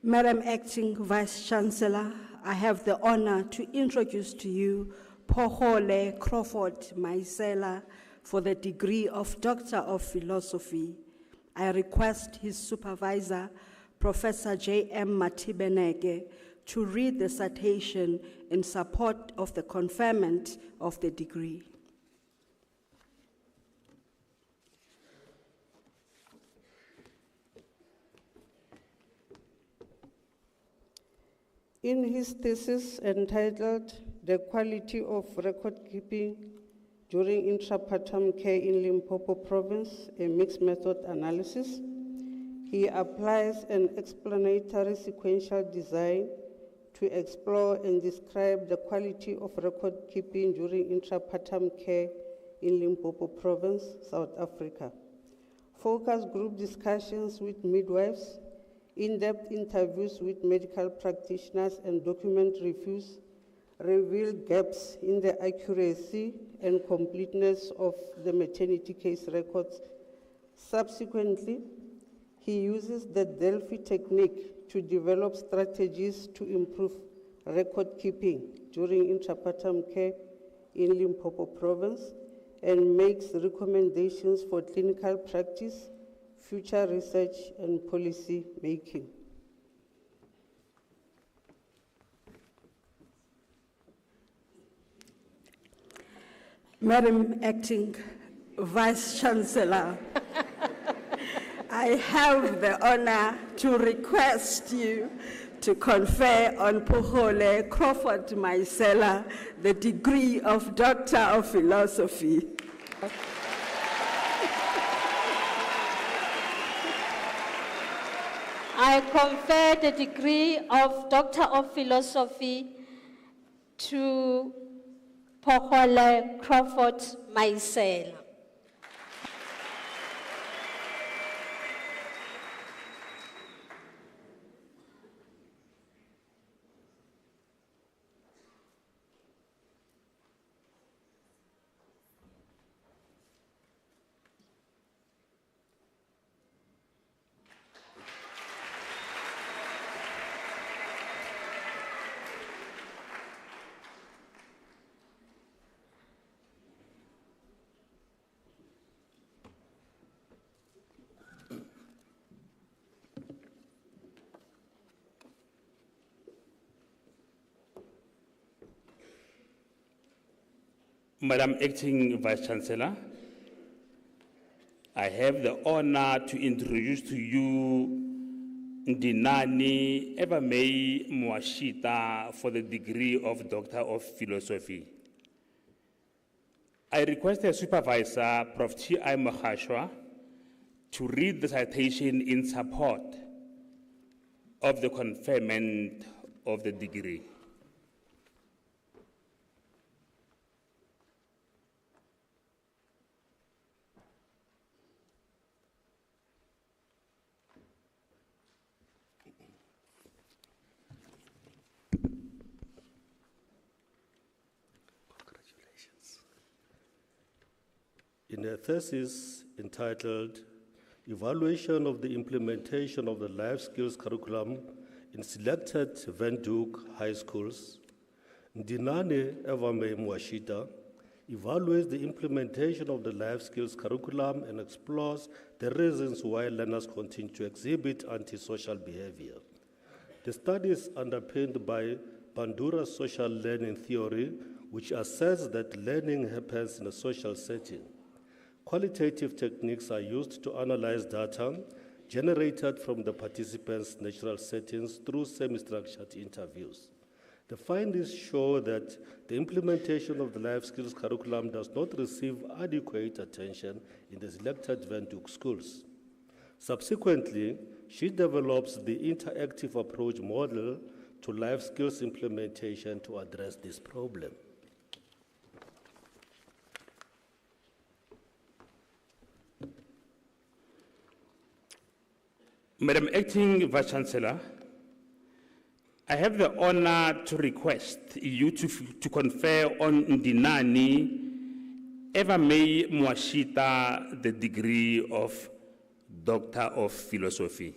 Madam Acting Vice Chancellor, I have the honor to introduce to you Pohole Crawford Maisela for the degree of Doctor of Philosophy. I request his supervisor, Professor J.M. Matibeneke, to read the citation in support of the conferment of the degree. In his thesis entitled The Quality of Record Keeping During Intrapartum Care in Limpopo Province, a Mixed Method Analysis, he applies an explanatory sequential design to explore and describe the quality of record keeping during intrapartum care in Limpopo Province, South Africa. Focus group discussions with midwives, in-depth interviews with medical practitioners, and document reviews reveal gaps in the accuracy and completeness of the maternity case records. Subsequently, he uses the Delphi technique to develop strategies to improve record keeping during intrapartum care in Limpopo Province and makes recommendations for clinical practice, future research, and policy making. Madam Acting Vice Chancellor, I have the honor to request you to confer on Pohole Crawford Maisela the degree of Doctor of Philosophy. I confer the degree of Doctor of Philosophy to Pohole Crawford Maisela. Madam Acting Vice Chancellor, I have the honor to introduce to you Ndinani Evamei Mwashita for the degree of Doctor of Philosophy. I request the supervisor, Prof. T.I. Mahashwa, to read the citation in support of the conferment of the degree. In a thesis entitled Evaluation of the Implementation of the Life Skills Curriculum in Selected Windhoek High Schools, Ndinane Evame Mwashita evaluates the implementation of the Life Skills Curriculum and explores the reasons why learners continue to exhibit antisocial behavior. The study is underpinned by Bandura's social learning theory, which asserts that learning happens in a social setting. Qualitative techniques are used to analyze data generated from the participants' natural settings through semi-structured interviews. The findings show that the implementation of the life skills curriculum does not receive adequate attention in the selected Windhoek schools. Subsequently, she develops the interactive approach model to life skills implementation to address this problem. Madam Acting Vice Chancellor, I have the honor to request you to confer on Ndinani Evamei Mwashita the degree of Doctor of Philosophy.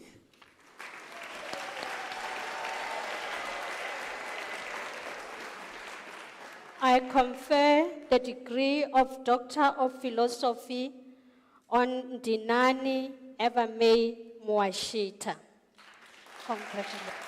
I confer the degree of Doctor of Philosophy on Dinani Evermay Mwashita. Congratulations.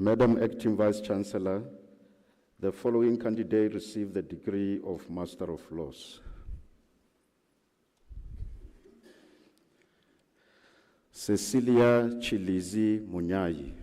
Madam Acting Vice Chancellor, the following candidate received the degree of Master of Laws. Cecilia Chilizi Munyai.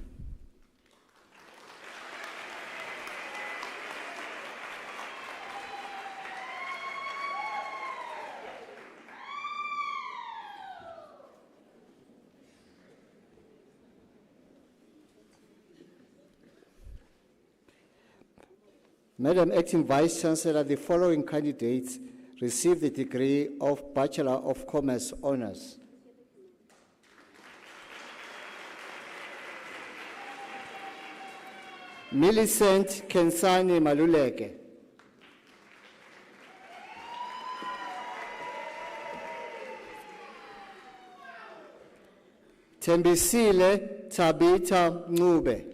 Madam Acting Vice Chancellor, the following candidates received the degree of Bachelor of Commerce Honours. Millicent Kensani Maluleke. Tembisile Tabitha Ncube.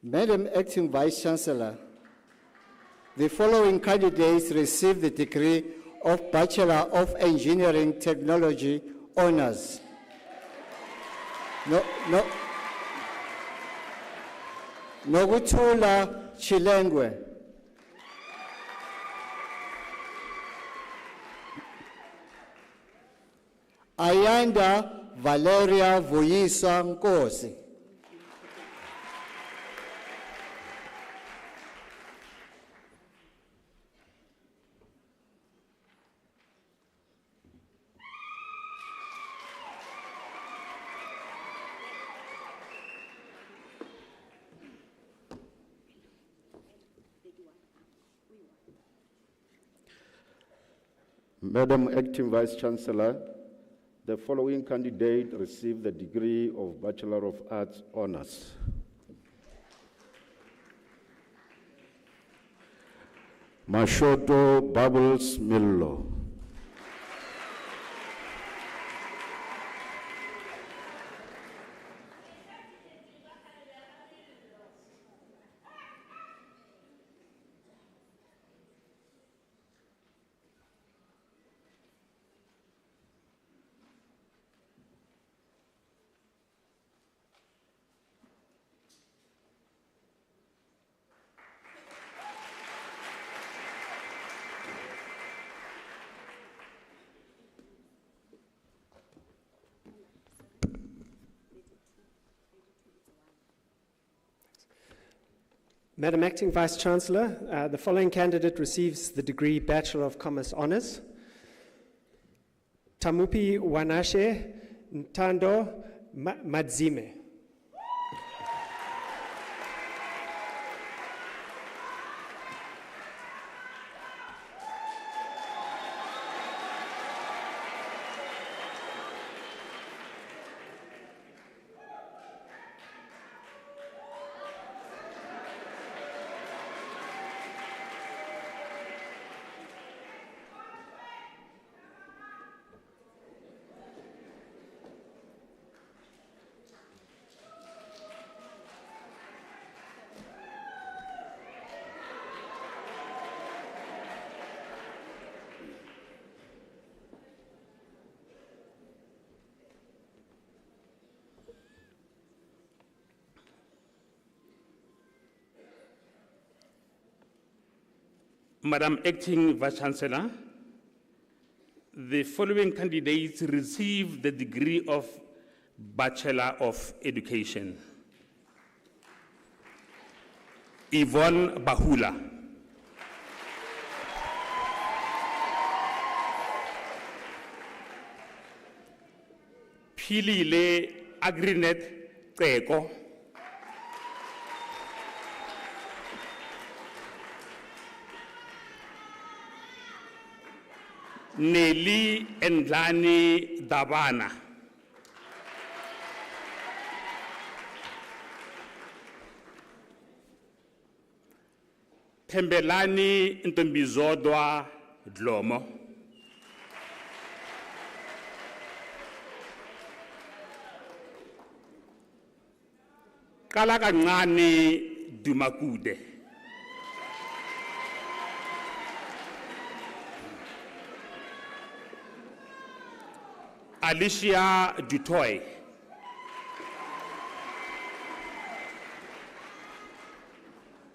Madam Acting Vice Chancellor, the following candidates received the degree of Bachelor of Engineering Technology Honours. Nokuthula Chilengwe. Ayanda Valeria Vuyiswa Nkosi. Madam Acting Vice Chancellor, the following candidate received the degree of Bachelor of Arts Honours. Mashoto Bubbles Millo. Madam Acting Vice Chancellor, the following candidate receives the degree Bachelor of Commerce Honours. Tamupi Wanashe Ntando Madzime. Madam Acting Vice-Chancellor, the following candidates receive the degree of Bachelor of Education. Yvonne Bahula. Philile Agrinet Teko. Nelly Endlani Davana. Thembelani Ntombizodwa Dlomo. Kalakancane Dumakude. Alicia Dutoy.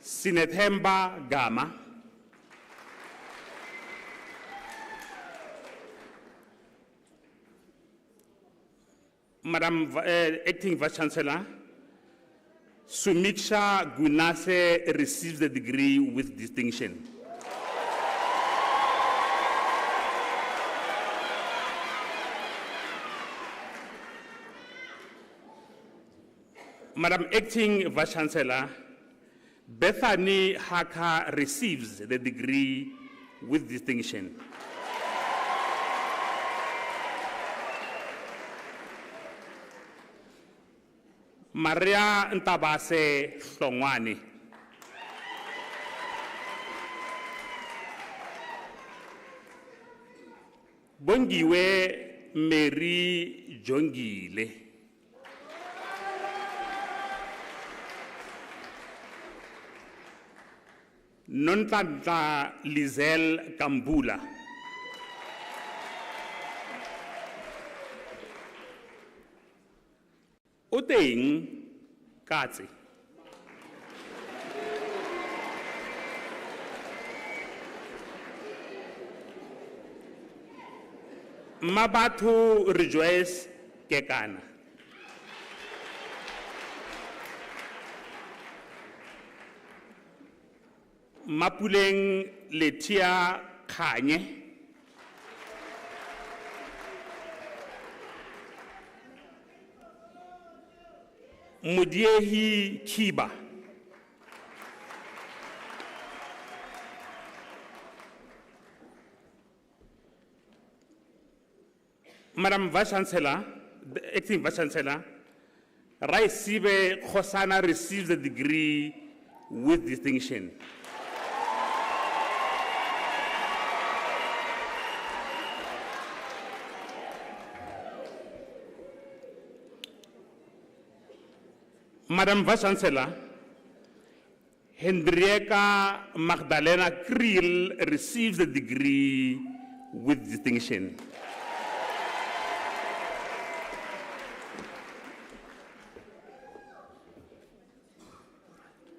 Sinethemba Gama. Madam Acting Vice-Chancellor, Sumiksha Gunase receives the degree with distinction. Madam Acting Vice-Chancellor, Bethany Haka receives the degree with distinction. Maria Ntabase Hlongwane. Bongiwe Mary Jongile. Nontanta Lizelle Kambula. Uteng Katsi. Mabatu Rejoice Kekana. Mapuleng Letia Kanye. Mudiehi Kiba. Madam Vice-Chancellor, the Acting Vice-Chancellor, Raisibe Khosana receives the degree with distinction. Madam Vice-Chancellor, Hendrieka Magdalena Kriel receives the degree with distinction.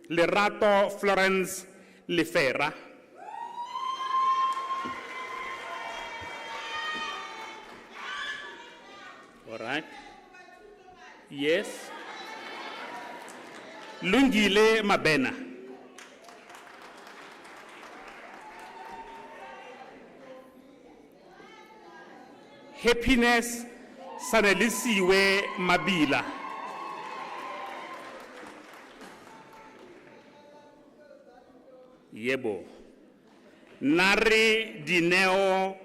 Lerato Florence Lefera. All right. Yes. Lungile Mabena. Happiness Sanelisiwe Mabila. Yebo. Nare Dineo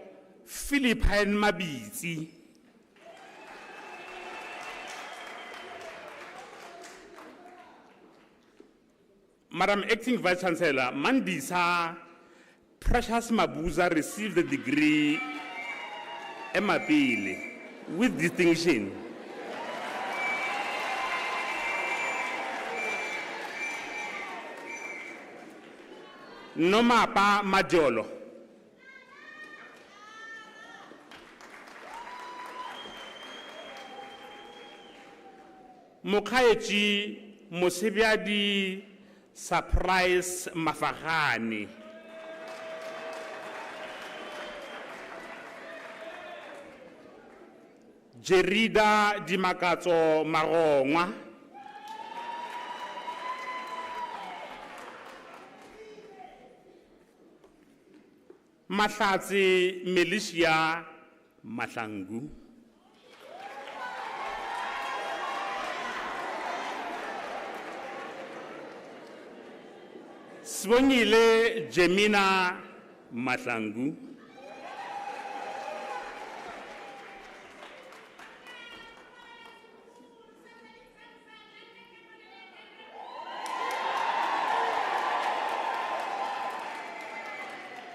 Philippine Mabiti. Madam Acting Vice-Chancellor, Mandisa Precious Mabuza received the degree Emapili with distinction. Nomapa Majolo. Mokhaechi Mosebiadi Surprise Mafagani. Jerida Dimakatso Marongwa, Mahlatsi Militia Mahlangu, Swongile Jemina Mahlangu,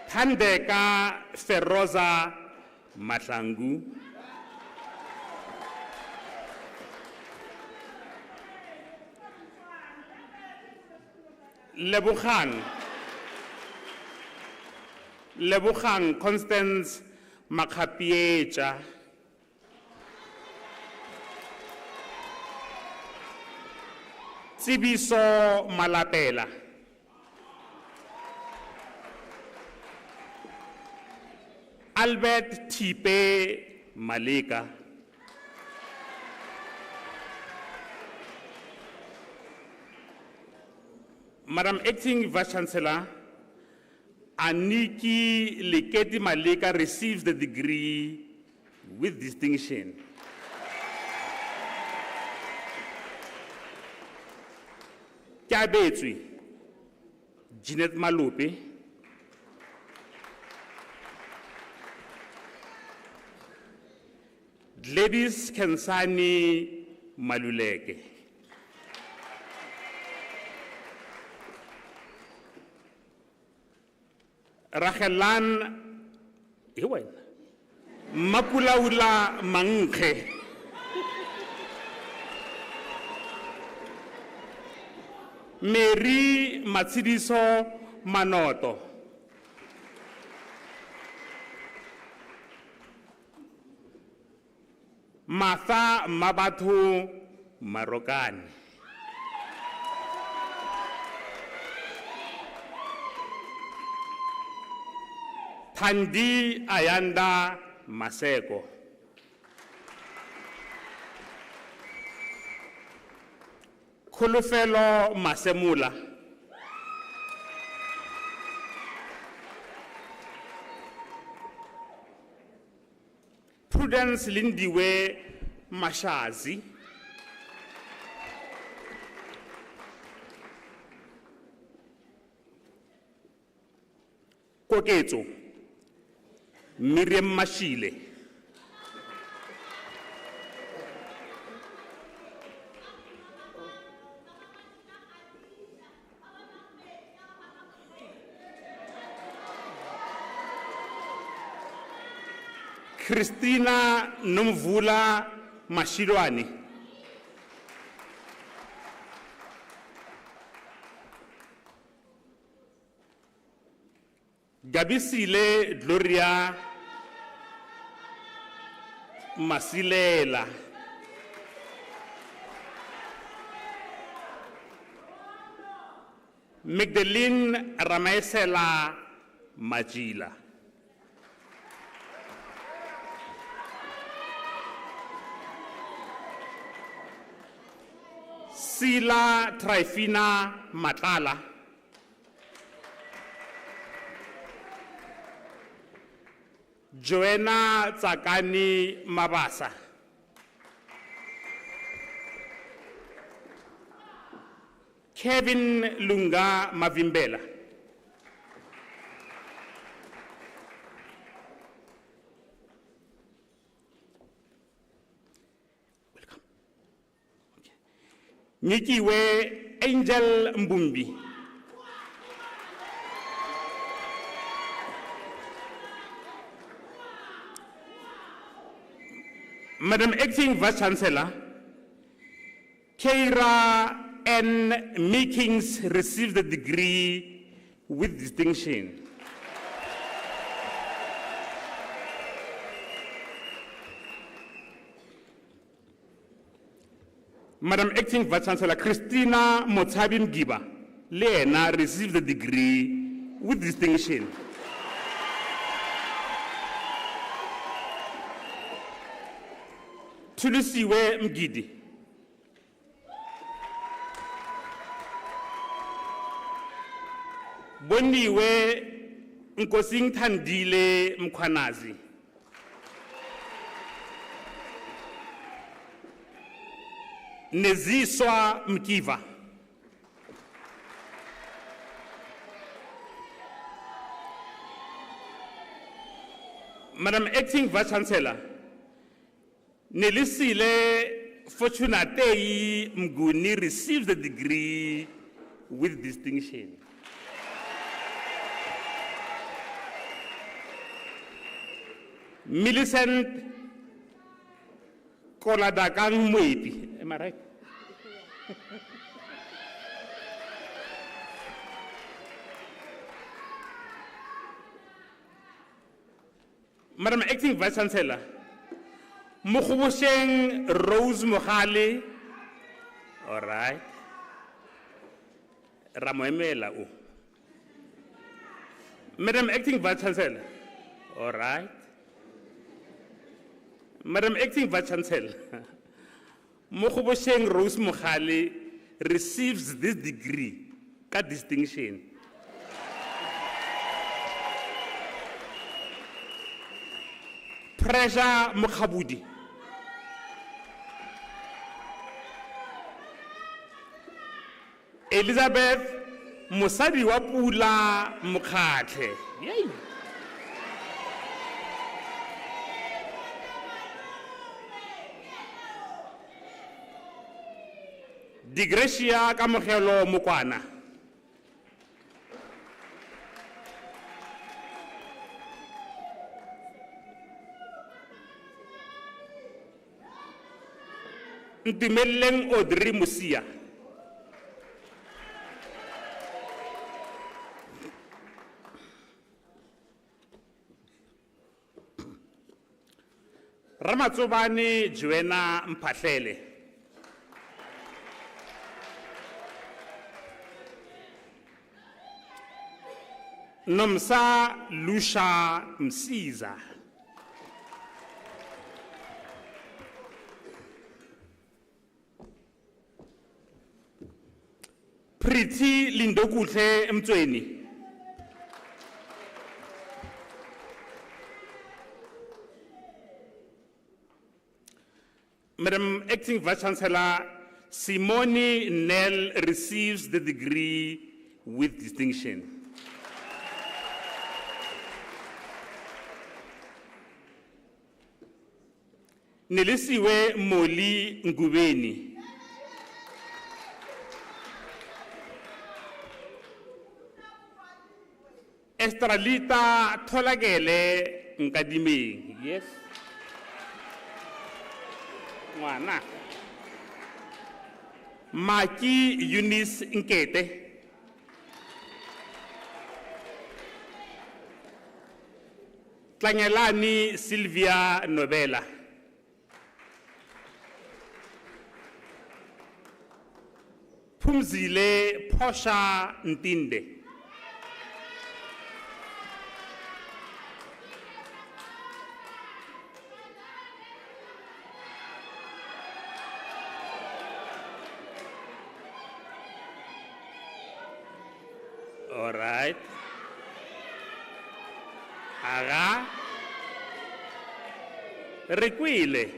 Thandeka Feroza Mahlangu, Lebogang Constance Makapiecha, Tsibiso Malapela, Albert Tipe Malika, Madam Acting Vice Chancellor, Aniki Leketi Malika receives the degree with distinction. Kabetswi, Jeanette Malope, Gladys Kensani Maluleke, Rachelan Makulaula Mangke, Mary Matsidiso Manoto, Martha Mabatu Marokani, Thandi Ayanda Maseko, Khulufelo Masemula, Prudence Lindiwe Mashazi, Koketso Miriam Mashile, Christina Nomvula Mashilwani, Gabisile Gloria Masilela, Magdalene Ramaesela Majila, Sila Trifina Matala, Joanna Tsakani Mabasa, Kevin Lunga Mavimbela, Nyikiwe Angel Mbumbi, Madam Acting Vice Chancellor, Keira N. Meekings received the degree with distinction. Madam Acting Vice Chancellor, Christina Motshabin Giba, Lena received the degree with distinction. Thulisiwe Mgidi. Boniwe Nkosingthandile Mkhwanazi. Neziswa Mkiva. Madam Acting Vice Chancellor, Nelisile Fortunatei Mguni received the degree with distinction. Millicent Koladakang Muipi, am I right? Madam Acting Vice Chancellor, Mukhubusheng Rose Mohale, all right. Ramoemela u. Madam Acting Vice Chancellor, all right. Madam Acting Vice Chancellor, Mukhubusheng Rose Mohale receives this degree, ka distinction. Pressure Mukhabudi. Elizabeth Musadi wa Pula Mukhathe. Yay. Digresia Kamogelo Mukwana. Ntimeleng Audrey Musia. Ramatsobane Joanna Mphahlele. Nomsa Lusha Msiza. Pretty Lindokuhle Mtsweni. Madam Acting Vice Chancellor, Simone Nell receives the degree with distinction. Nelisiwe Moli Ngubeni. Estralita Tolagele Nkadimeng. Yes. Mwana. Maki Eunice Nkete. Tlangelani Sylvia Nobela. Pumzile Posha Ntinde. All right. Aga. Requile.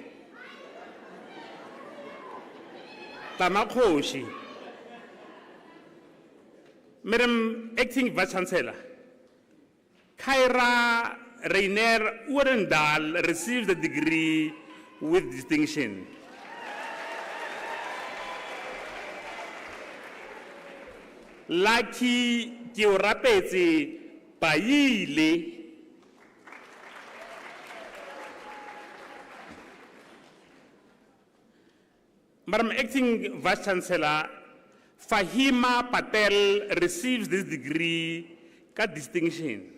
Tamakhoshi. Madam Acting Vice Chancellor, Kyra Rainer Urendal receives the degree with distinction. Lucky Kiorapezi Paile. Madam Acting Vice Chancellor, Fahima Patel receives this degree with distinction.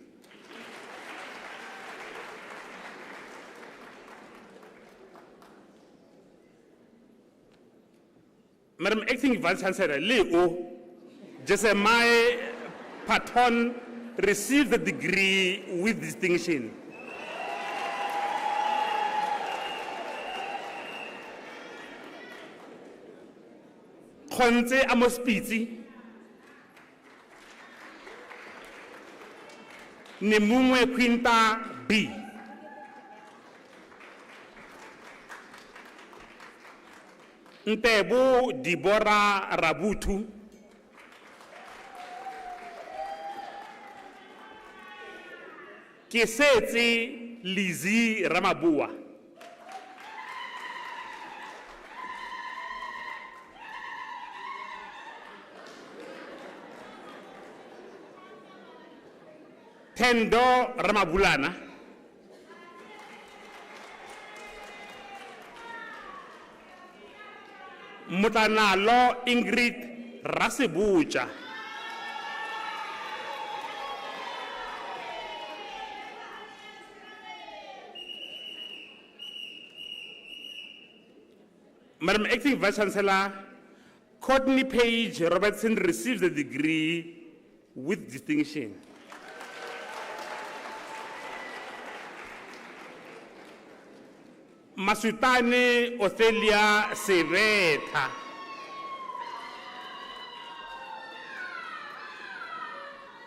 Madam Acting Vice Chancellor, Leo Jessemai Patton received the degree with distinction. Khonze Amospitsi, Nemumwe Quinta B. Ntebo Dibora Rabutu, Kesetsi Lizzie Ramabua, Tendo Ramabulana, Mutanalo Ingrid Rasibucha, Madam Acting Vice Chancellor, Courtney Page Robertson receives the degree with distinction. Masutane Othelia Seveta,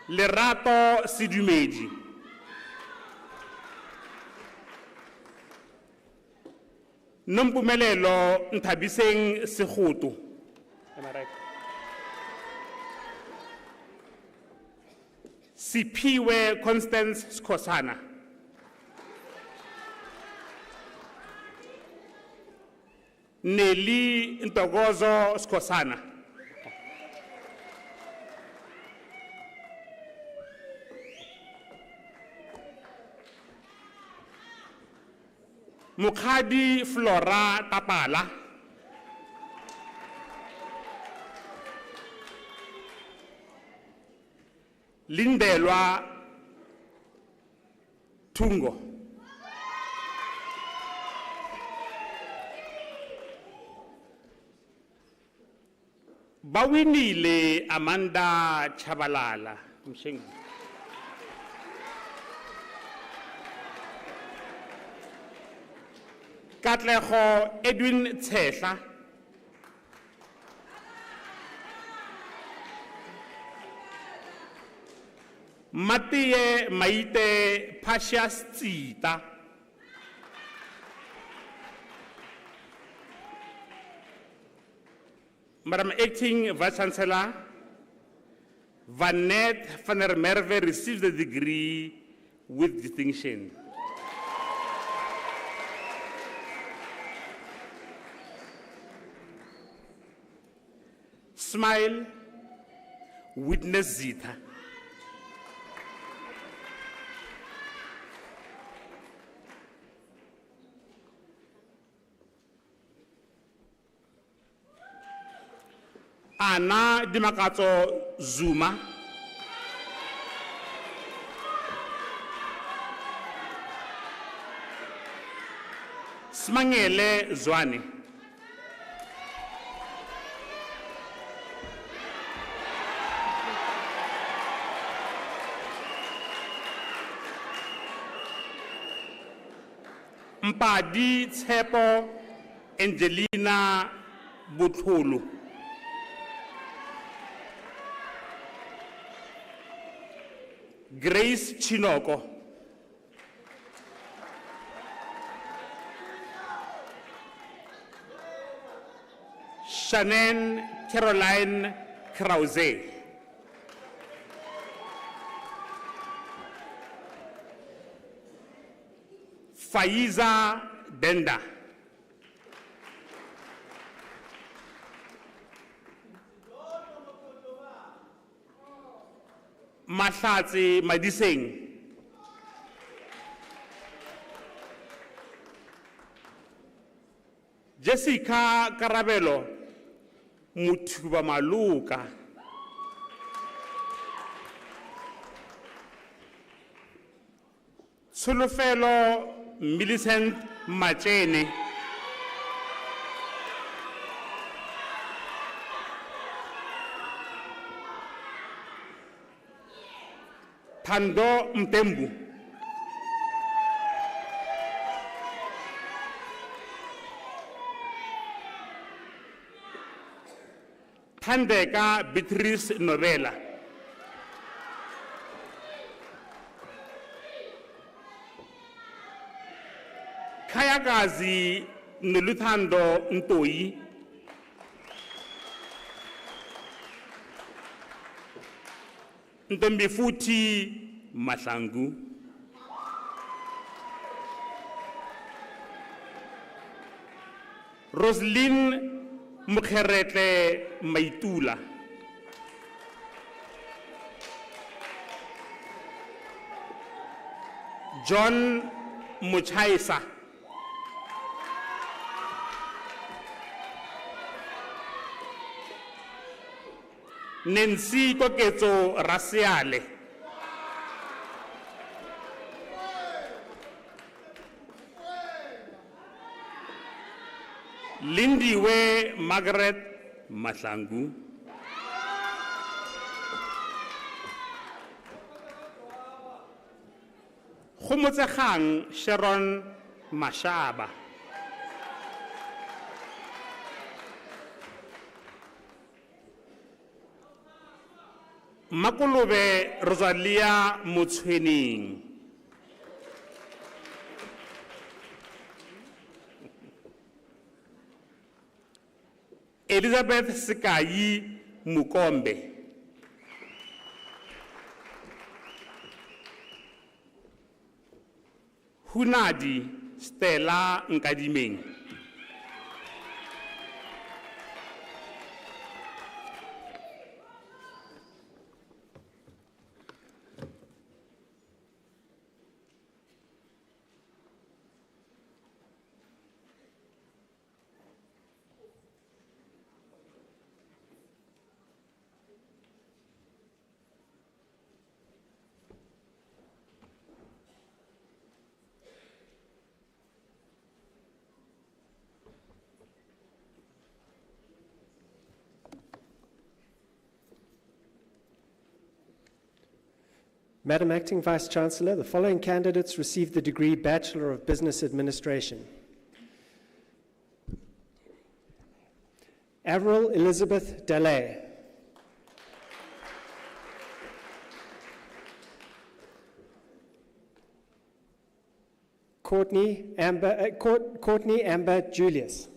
Lerato Sidumedi, Nompumelelo Ntabiseng Sekhutu. Am I right? Sipiwe Constance Skosana. Nelly Ntogozo Skosana. Mukhadi Flora Tapala. Lindelwa Tungo. Bawinile Amanda Chabalala. Katlego Edwin Tshehla. Matie Maite Pashas Tsita. Madam Acting Vice Chancellor, Vanette van der Merwe receives the degree with distinction. Smile, witness Zita. Ana Dimakato Zuma. Smangele Zwane. Mpadi Tshepo Angelina Butlulu. Grace Chinoko. Shannon Caroline Krause. Faiza Denda. Mahlatsi Madiseng. Jessica Karabelo Mutuba Maluka. Solofelo Millicent Machene. Thando Mtembu. Thandeka Beatrice Novella. Kayakazi Neluthando Ntoi. Ntombifuthi Mahlangu. Roslyn Mukherete Maitula. John Muchaisa. Nancy Koketso Rasiale. Lindiwe Margaret Mahlangu. Khomotsegang Sharon Mashaba. Makolobe Rosalia Motshwening. Elizabeth Sekai Mukombe. Hunadi Stella Nkadimeng. Madam Acting Vice-Chancellor, the following candidates received the degree Bachelor of Business Administration. Avril Elizabeth Daley. Courtney Amber Julius.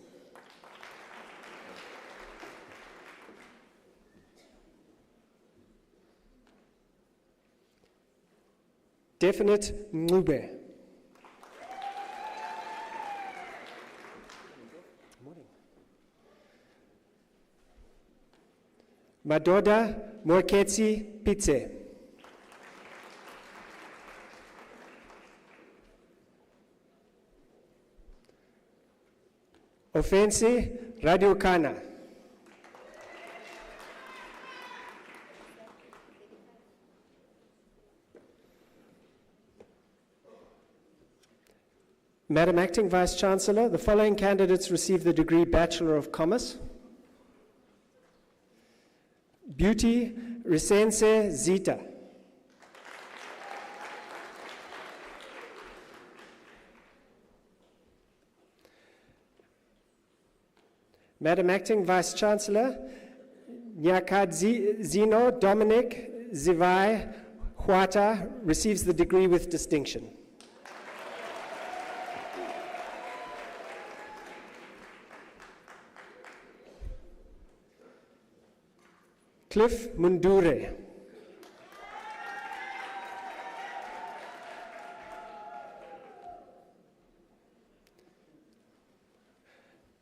Definite Ngube. Madoda Morketsi Pitse. Ofensi Radiokana. Madam Acting Vice-Chancellor, the following candidates received the degree Bachelor of Commerce. Beauty Risense Zita. Madam Acting Vice-Chancellor, Nyakadzino Dominic Zivai Huata receives the degree with distinction. Cliff Mundure.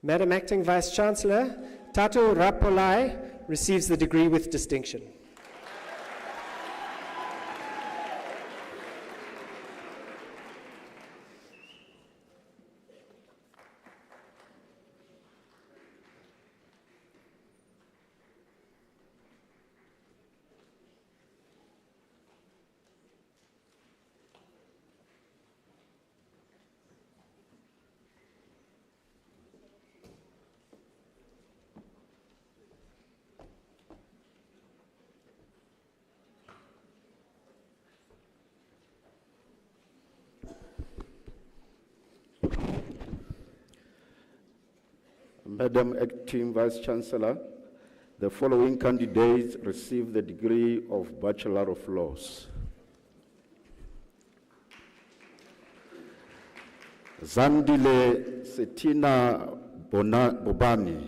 Madam Acting Vice-Chancellor, Tato Rapolai receives the degree with distinction. Madam Acting Vice-Chancellor, The following candidates receive the degree of Bachelor of Laws. Zandile Setina Bobani.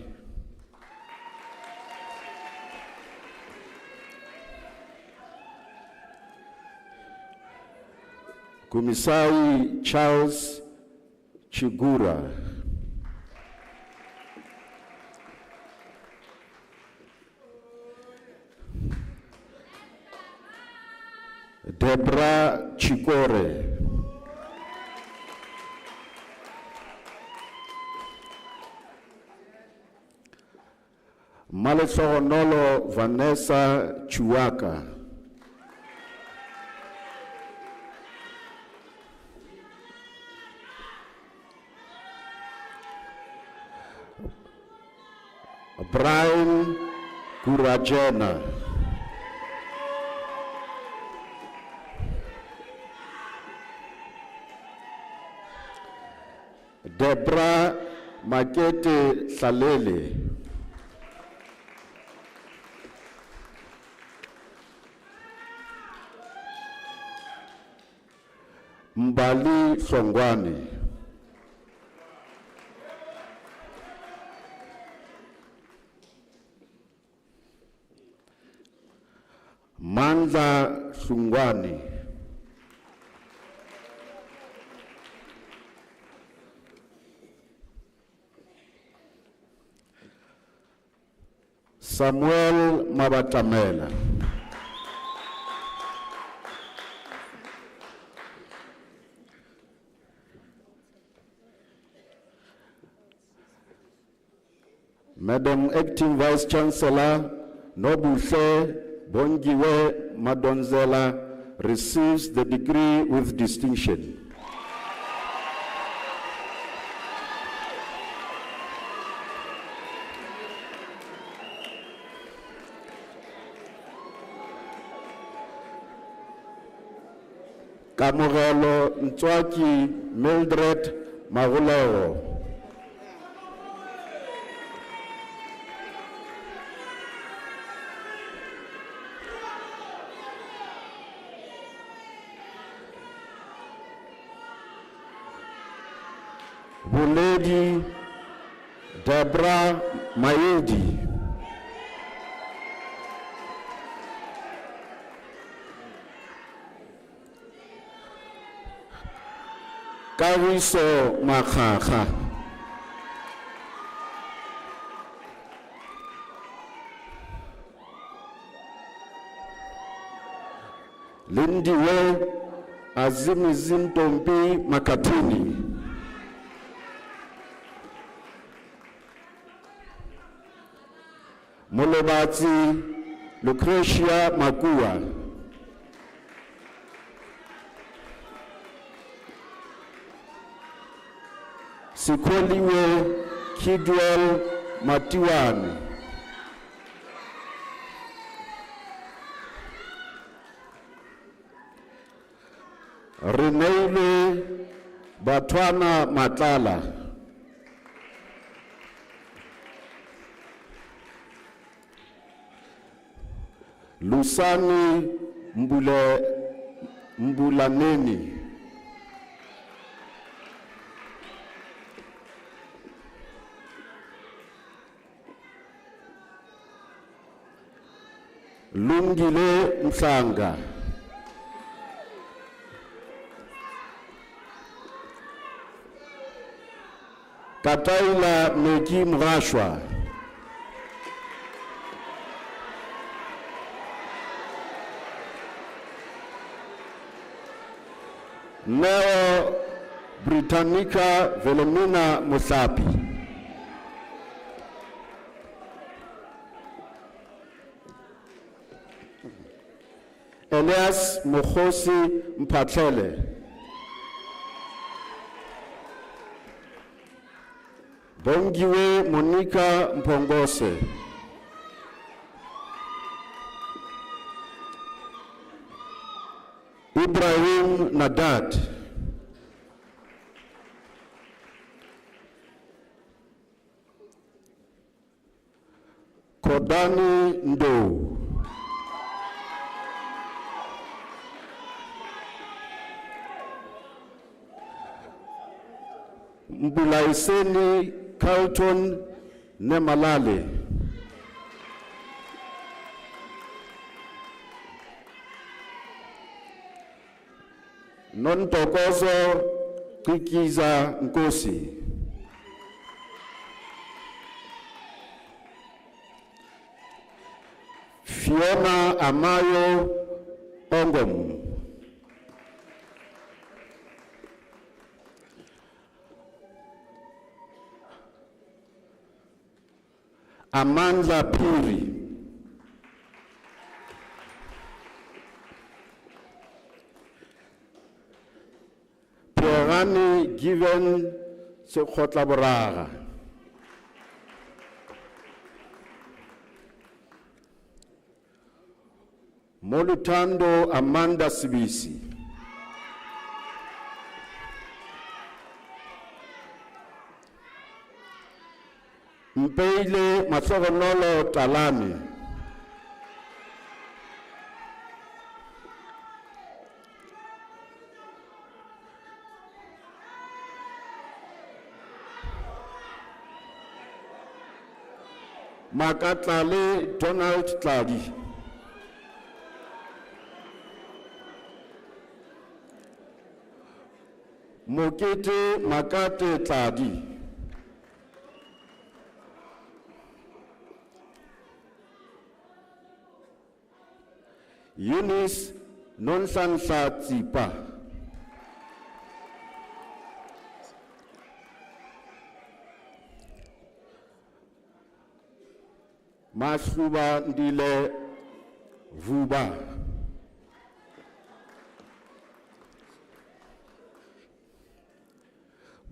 Kumisai Charles Chigura. Deborah Chikore. Malesogonolo Vanessa Chuaka. Brian Kurajena. Deborah Makete Salele. Mbali Songwani. Manza Sungwani. Samuel Mabatamela. Madam Acting Vice Chancellor Nobuse Bongiwe Madonzela receives the degree with distinction. Kamogelo Ntwaki Mildred Maguleo. Buledi Deborah Mayedi. Kawiso Makaka. Lindiwe Azimizintombi Makatini. Molobati Lucretia Makua. Sikoliwe Kidwell Matiwani. Reneile Batwana Matala. Lusani Mbulaneni. Lungile Msanga. Kataila Meki Mrashwa. Neo Britannica Velomina Musapi. Elias Mokhosi Mpatlele. Bongiwe Monica Mpongose. Ibrahim Nadat. Modani Ndo. Mbulaiseni Carlton Nemalale. Nontokozo Kikiza Nkosi. Fiona Amayo Ongom. Amanda Puri. Pierani Given Sekotlaboraga. Molutando Amanda Sibisi. Mpeile Masogonolo Talani. Makatlale Donald Tladi. Mokete Makate Tladi. Eunice Nonsansa Tsipa. Masuba Ndile Vuba.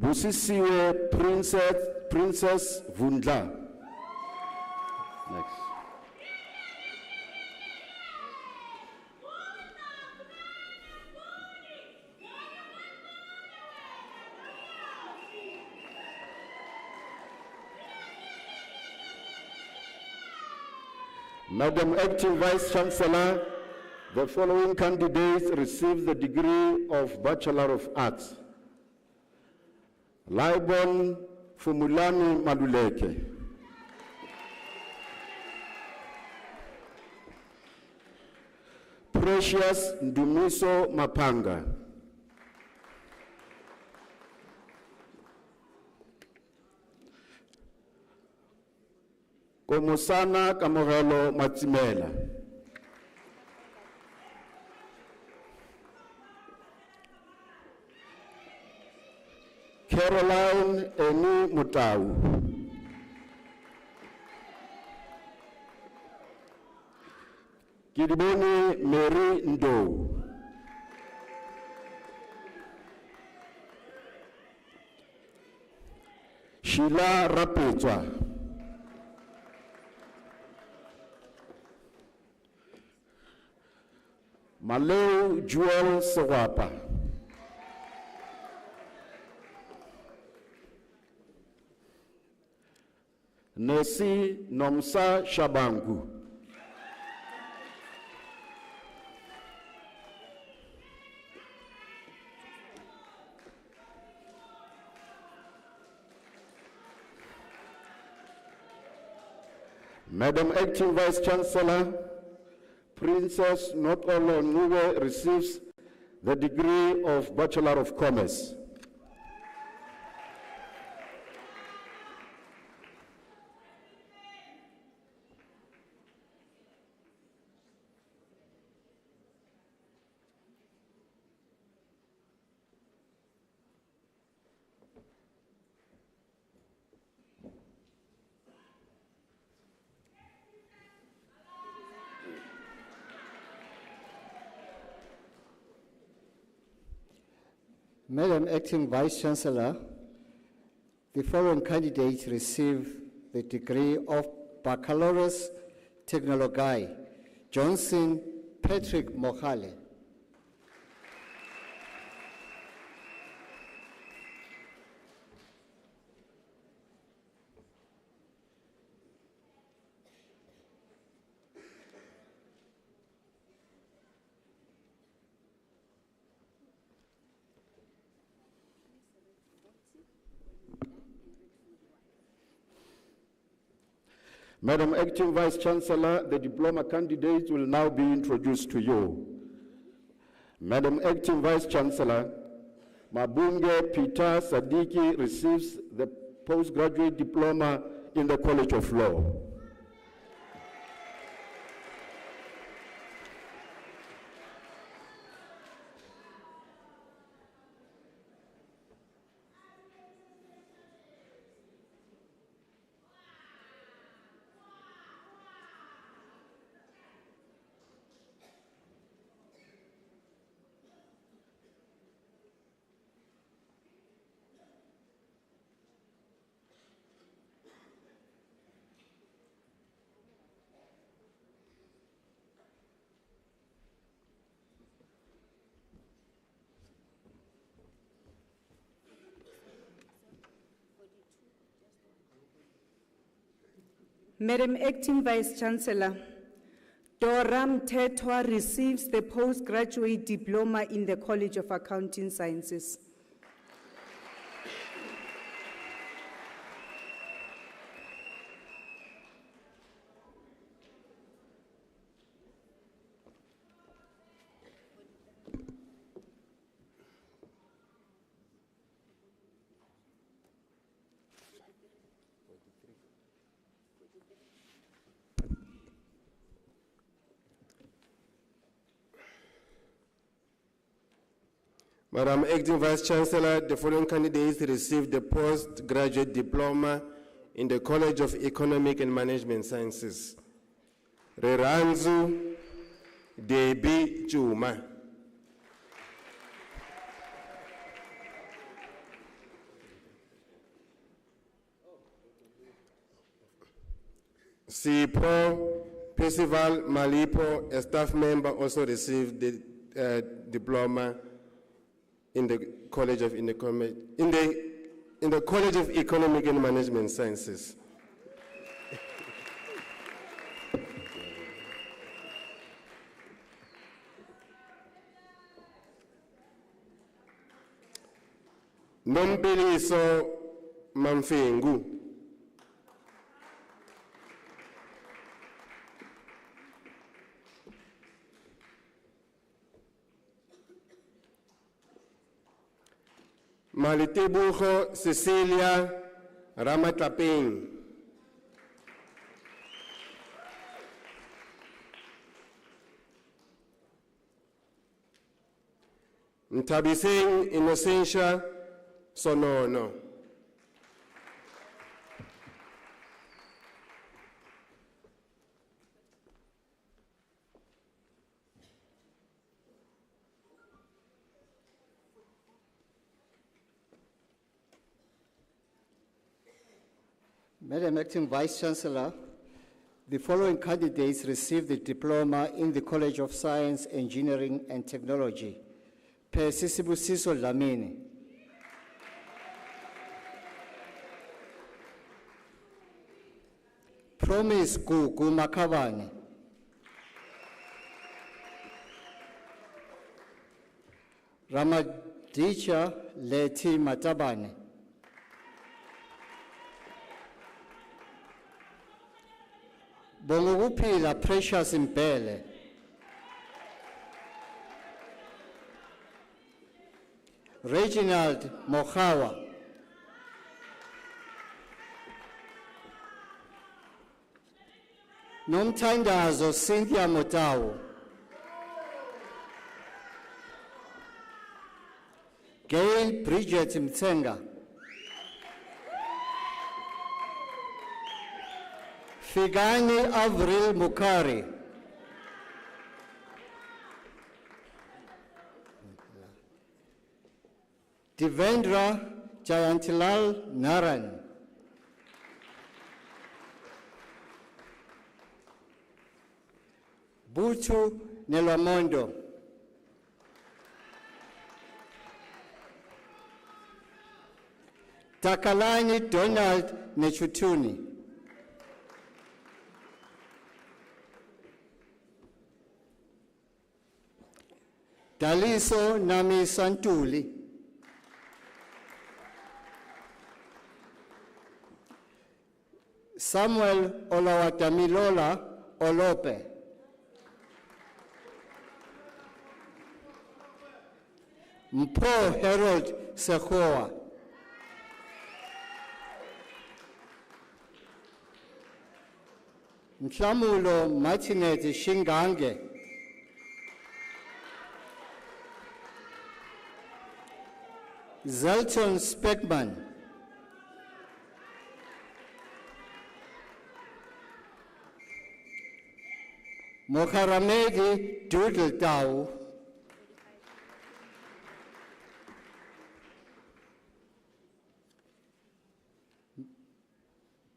Busisiwe Princess Vundla. Next. Madam Acting Vice Chancellor, the following candidates received the degree of Bachelor of Arts. Laibon Fumulani Maduleke. Precious Ndumiso Mapanga. Komosana Kamogelo Matsimela. Caroline Eni Mutau. Kidiboni Mary Ndo. Sheila Rapetwa. Maleu Jewel Sawapa. Nesi Nomsa Shabangu. Madam Acting Vice Chancellor, Princess Notolo Nuwe receives the degree of Bachelor of Commerce. Madam Acting Vice Chancellor, the following candidates receive the degree of Baccalaureus Technology. Johnson Patrick Mohale. Madam Acting Vice Chancellor, the diploma candidates will now be introduced to you. Madam Acting Vice Chancellor, Mabunge Peter Sadiki receives the postgraduate diploma in the College of Law. Madam Acting Vice Chancellor, Doram Tetwa receives the postgraduate diploma in the College of Accounting Sciences. Madam Acting Vice Chancellor, the following candidates received the postgraduate diploma in the College of Economic and Management Sciences. Reranzu Debi Chuma. Sipro Percival Malipo, a staff member, also received the diploma in the College of in the College of Economic and Management Sciences. Nombiliso Mamfengu. Malitebujo Cecilia Ramatlapeng. Ntabiseng Innocentia Sonono. Madam Acting Vice Chancellor, the following candidates received the diploma in the College of Science, Engineering and Technology. Persisibusiso Lamini. Promise Gugu Makabane. Ramadicha Leti Matabane. Bongokuphila Precious Impele. Reginald Mohawa. Nomthandazo Cynthia Motawu. Gail Bridget Mtsenga. Figani Avril Mukari. Devendra Jayantilal Naran. Butu Nelamondo. Takalani Donald Nechutuni. Daliso Nami Santuli. Samuel Olawatamilola Olope. Mpho Harold Sekhoa. Mhlamulo Martinet Shingange. Zelton Speckman. Mokharamedi Doodle Tau.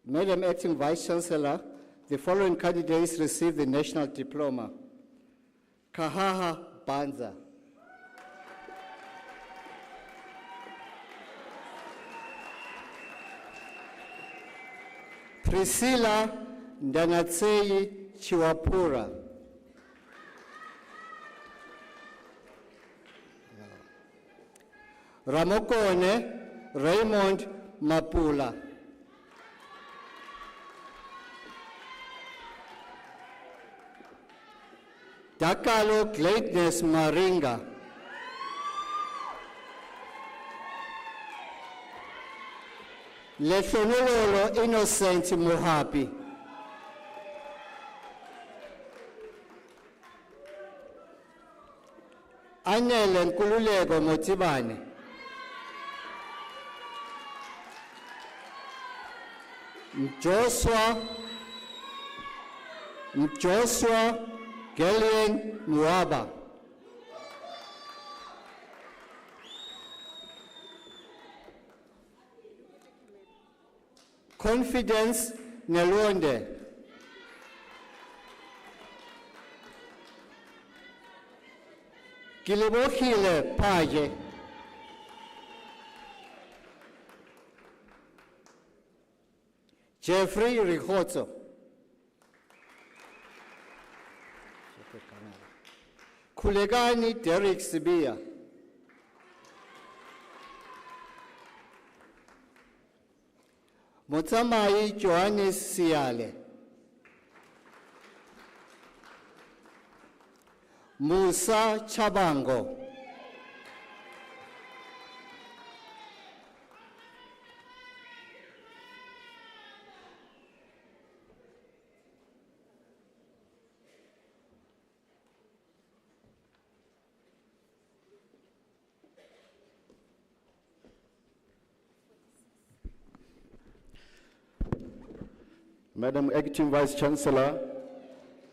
Madam Acting Vice Chancellor, the following candidates received the National Diploma. Kahaha Banza. Priscilla Ndangatseyi Chiwapura. Ramokone Raymond Mapula. Dakalo Gladness Maringa. Lehlonolo Innocent Muhapi. Anele Nkululeko Motibane. Joshua Gillian Muaba. Confidence Nelonde. Kilibokhile Paje. Jeffrey Rikhotso. Kulegani Derek Sibia. Motsamai Johannes Siale. Musa Chabango. Madam Acting Vice Chancellor,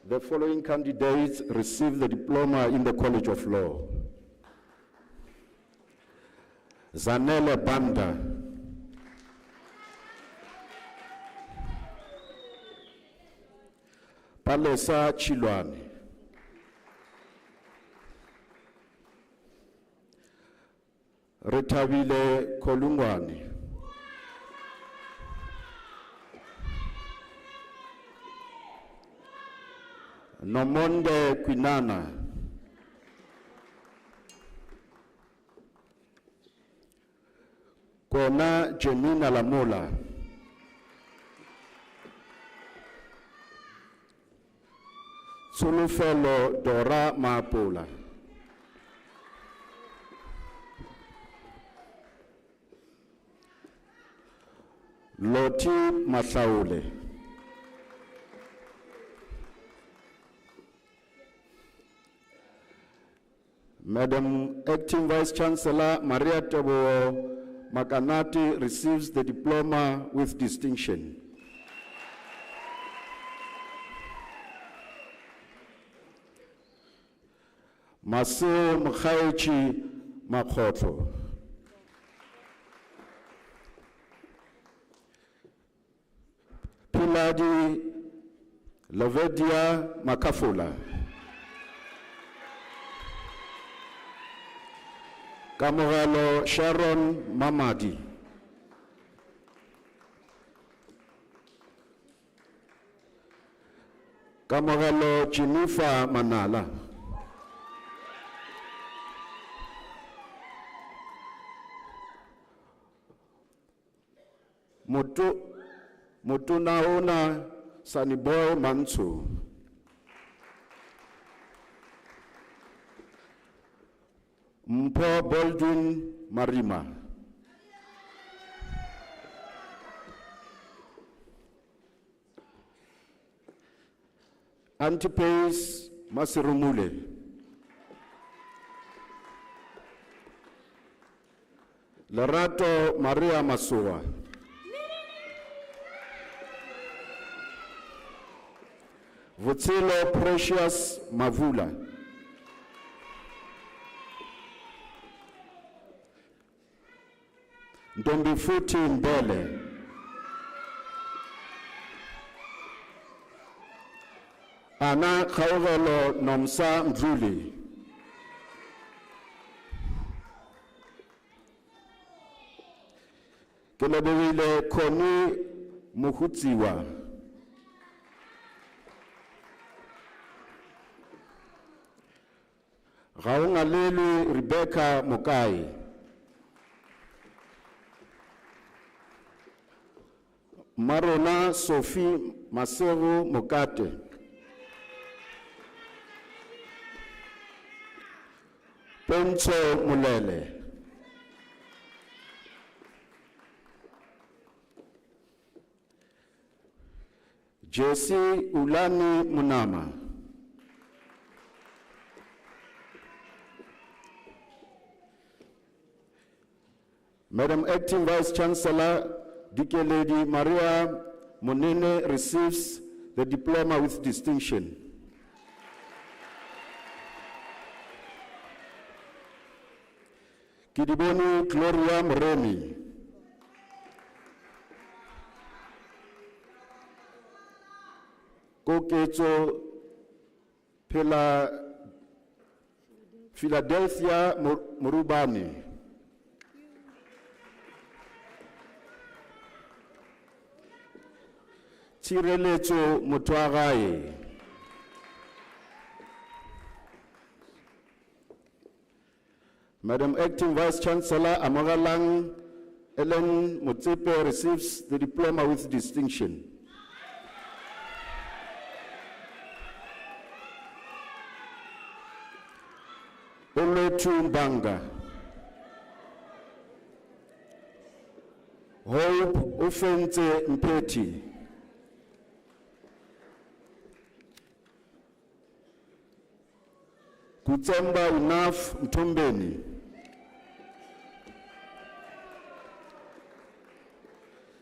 the following candidates received the diploma in the College of Law. Zanele Banda. Palesa Chilwane. Retabile Kolungwane. Nomonde Kwinana. Kona Jemina Lamola. Sulufelo Dora Mapola. Loti Masaule. Madam Acting Vice Chancellor Maria Tebo Makanati receives the diploma with distinction. Mase Mkhaichi Makhotlo. Piladi Lavedia Makafula. Kamogelo Sharon Mamadi. Kamogelo Chinifa Manala. Motona ona Saniboy Manso. Mpo Baldwin Marima. Antipace Masirumule. Lerato Maria Masua. Vutsilo Precious Mavula. Ntombifuthi Mbele. Ana Khawelo Nomsa Mdluli. Kelebewile Koni Muhutsiwa. Gaungaleli Rebecca Mokai. Marona Sophie Masero Mokate. Poncho Mulele. Jesse Ulani Munama. Madam Acting Vice Chancellor, Dike Lady Maria Monene receives the diploma with distinction. Kidiboni Gloria Mremi. Koketso Philadelphia Murubani. Tireletso Mutwagaye. Madam Acting Vice Chancellor Amagalang Ellen Motsepe receives the diploma with distinction. Olotu Mbanga. Hope Ufente Mpeti. Kutsemba Unaf Mtombeni.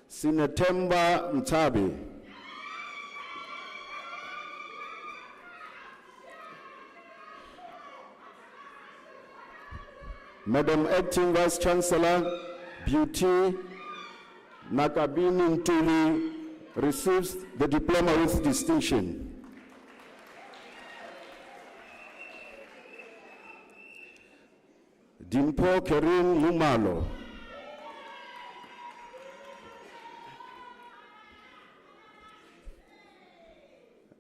Sinetemba Mtabe. Madam Acting Vice Chancellor, Beauty Nakabini Ntuli receives the diploma with distinction. Dimpo Kerim Lumalo.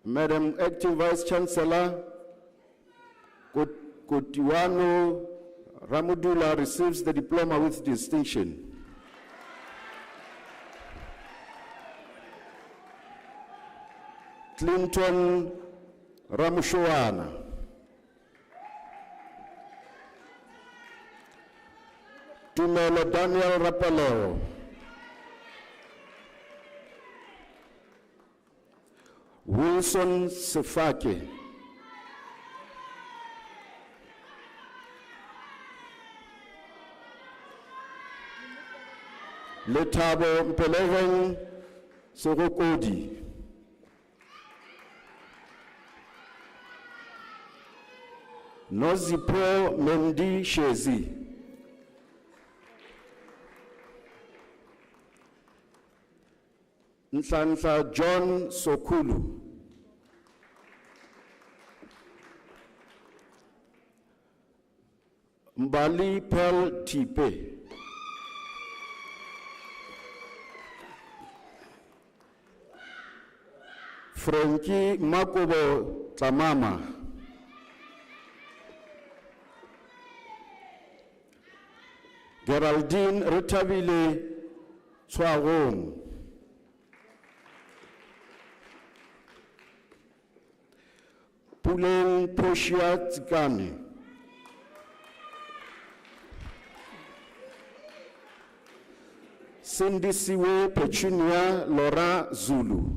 Madam Acting Vice Chancellor, Kotiwano Ramudula receives the diploma with distinction. Clinton Ramushoana. Tumelo Daniel Rapalero. Wilson Sefake. Letabo Mpeleveng Sorokodi. Nozipro Mendi Shezi. Nhlanhla John Sokulu. Mbali Pearl Tipe. Frankie Makobo Tamama. Geraldine Ritavile Tswagong. Puleng Portia Tsikami. Sindisiwe Petunia Laura Zulu.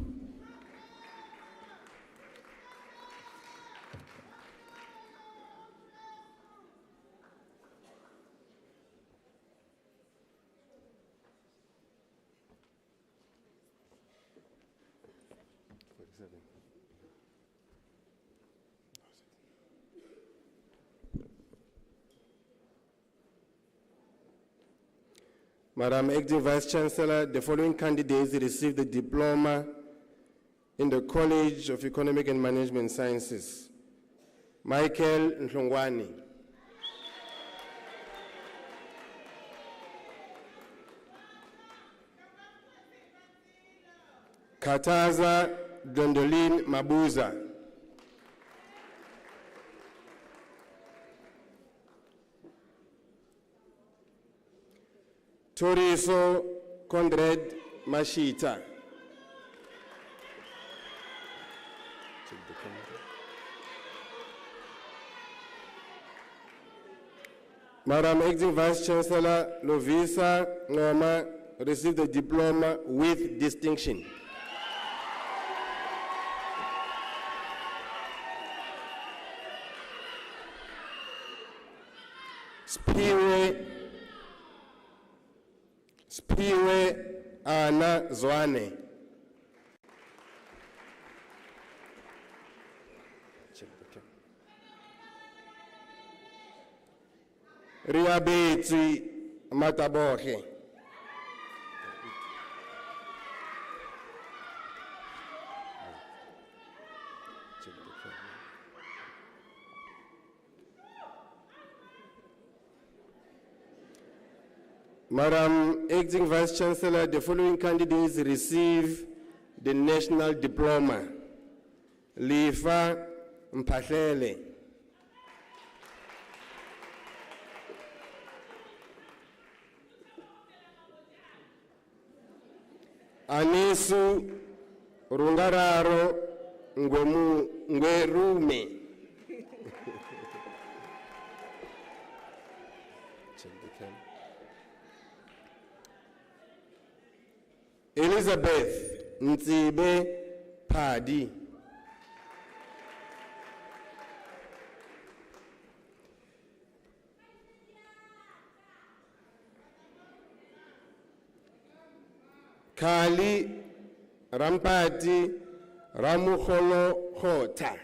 Madam Acting Vice Chancellor, the following candidates received the diploma in the College of Economic and Management Sciences. Michael Nhlongwane. Kataza Dondolin Mabuza. Toriso Conrad Mashita. Madam Acting Vice Chancellor Lovisa Ngoma received the diploma with distinction. Spiwe Ana Zwane. Riabetsi Matabohe. Madam Acting Vice Chancellor, the following candidates receive the National Diploma. Lifa Mpahlele. Anisu Rungararo Ngwerume. Elizabeth Ntsibe Padi. Kali Rampati Ramukholo Khota.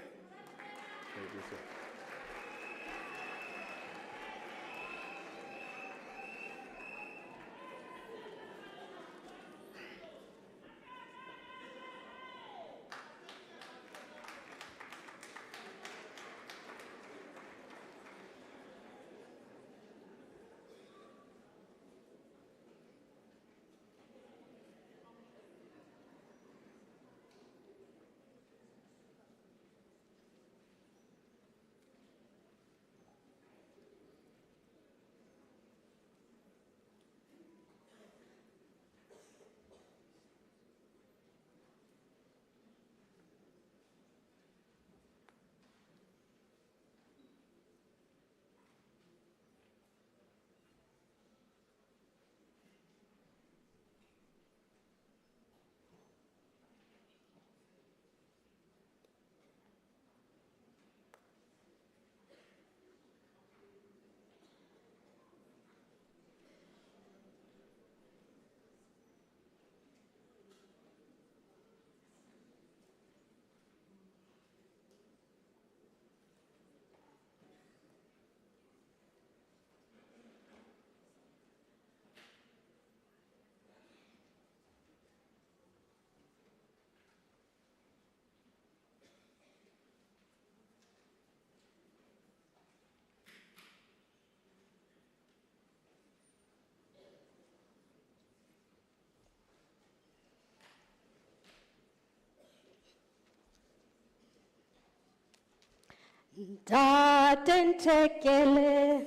Datentekele,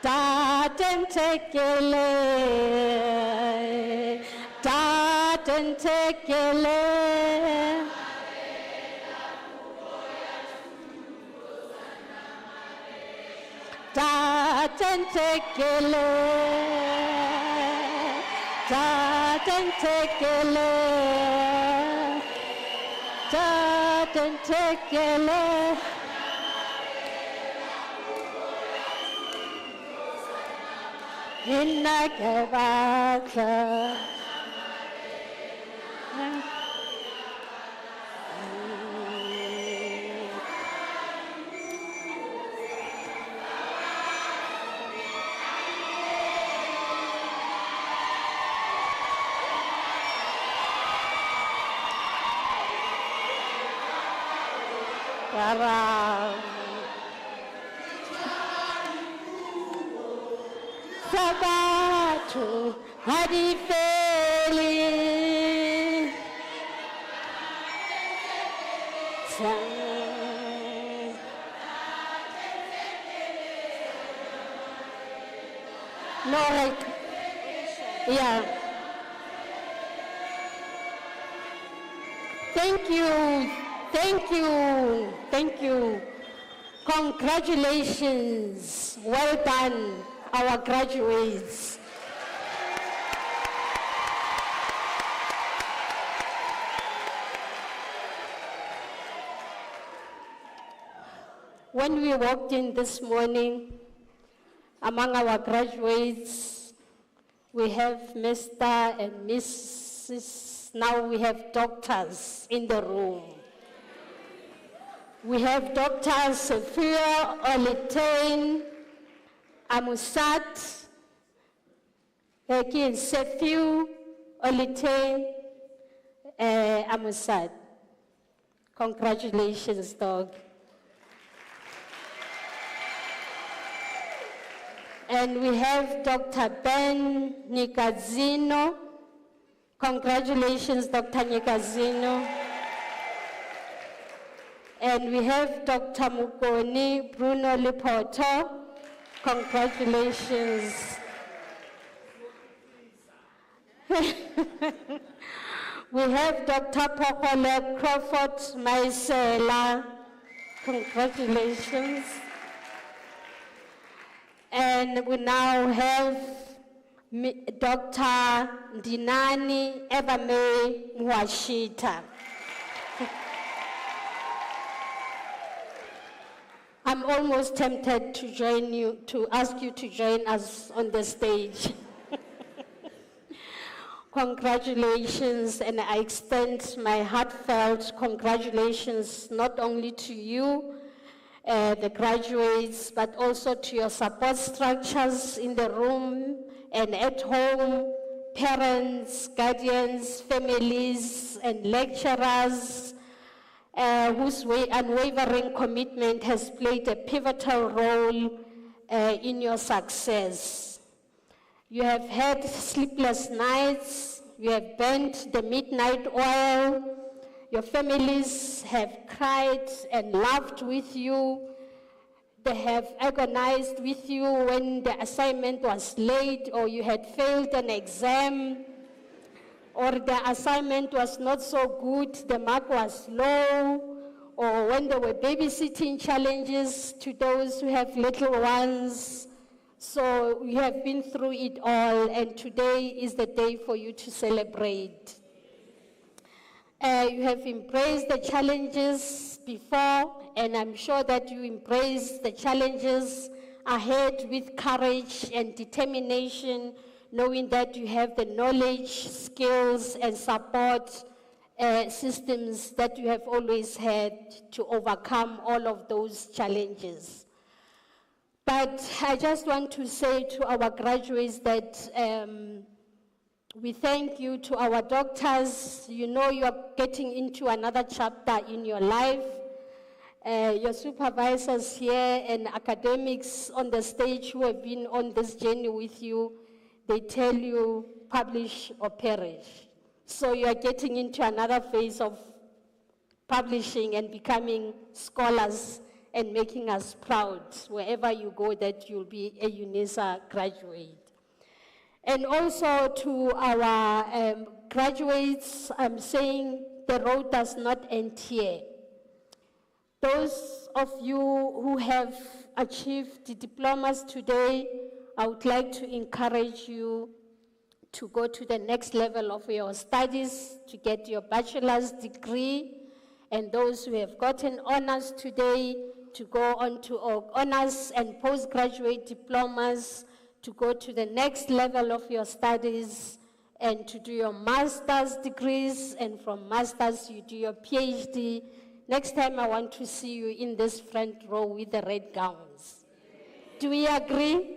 datentekele, datentekele, Tatentekele, tatentekele, tatentekele. Inna kebaka. Sabatu hadifeli no, like, yeah. Thank you, thank you, thank you. Congratulations, well done, our graduates. When we walked in this morning, among our graduates, we have Mr. and Mrs. Now we have doctors in the room. We have Dr. Sophia Olitain Amusat, again, Sophia Olitain Amusat. Congratulations, dog. And we have Dr. Ben Nicazino. Congratulations, Dr. Nicazino. And we have Dr. Mukoni Bruno Lipoto. Congratulations. We have Dr. Pokole Crawford Maisela. Congratulations. And we now have Dr. Dinani Evame Mwashita. I'm almost tempted to join you, to ask you to join us on the stage. Congratulations, and I extend my heartfelt congratulations not only to you, the graduates, but also to your support structures in the room and at home, parents, guardians, families, and lecturers, whose unwavering commitment has played a pivotal role in your success. You have had sleepless nights, you have burnt the midnight oil, your families have cried and laughed with you, they have agonized with you when the assignment was late or you had failed an exam, or the assignment was not so good, the mark was low, or when there were babysitting challenges to those who have little ones. So you have been through it all, and today is the day for you to celebrate. You have embraced the challenges before, and I'm sure that you embrace the challenges ahead with courage and determination, knowing that you have the knowledge, skills, and support systems that you have always had to overcome all of those challenges. But I just want to say to our graduates that we thank you. To our doctors, you know you are getting into another chapter in your life. Your supervisors here and academics on the stage who have been on this journey with you, they tell you, publish or perish. So you are getting into another phase of publishing and becoming scholars and making us proud wherever you go that you'll be a Unisa graduate. And also to our graduates, I'm saying the road does not end here. Those of you who have achieved diplomas today, I would like to encourage you to go to the next level of your studies, to get your bachelor's degree, and those who have gotten honors today, to go on to honors and postgraduate diplomas, to go to the next level of your studies, and to do your master's degrees, and from master's you do your PhD. Next time I want to see you in this front row with the red gowns. Do we agree?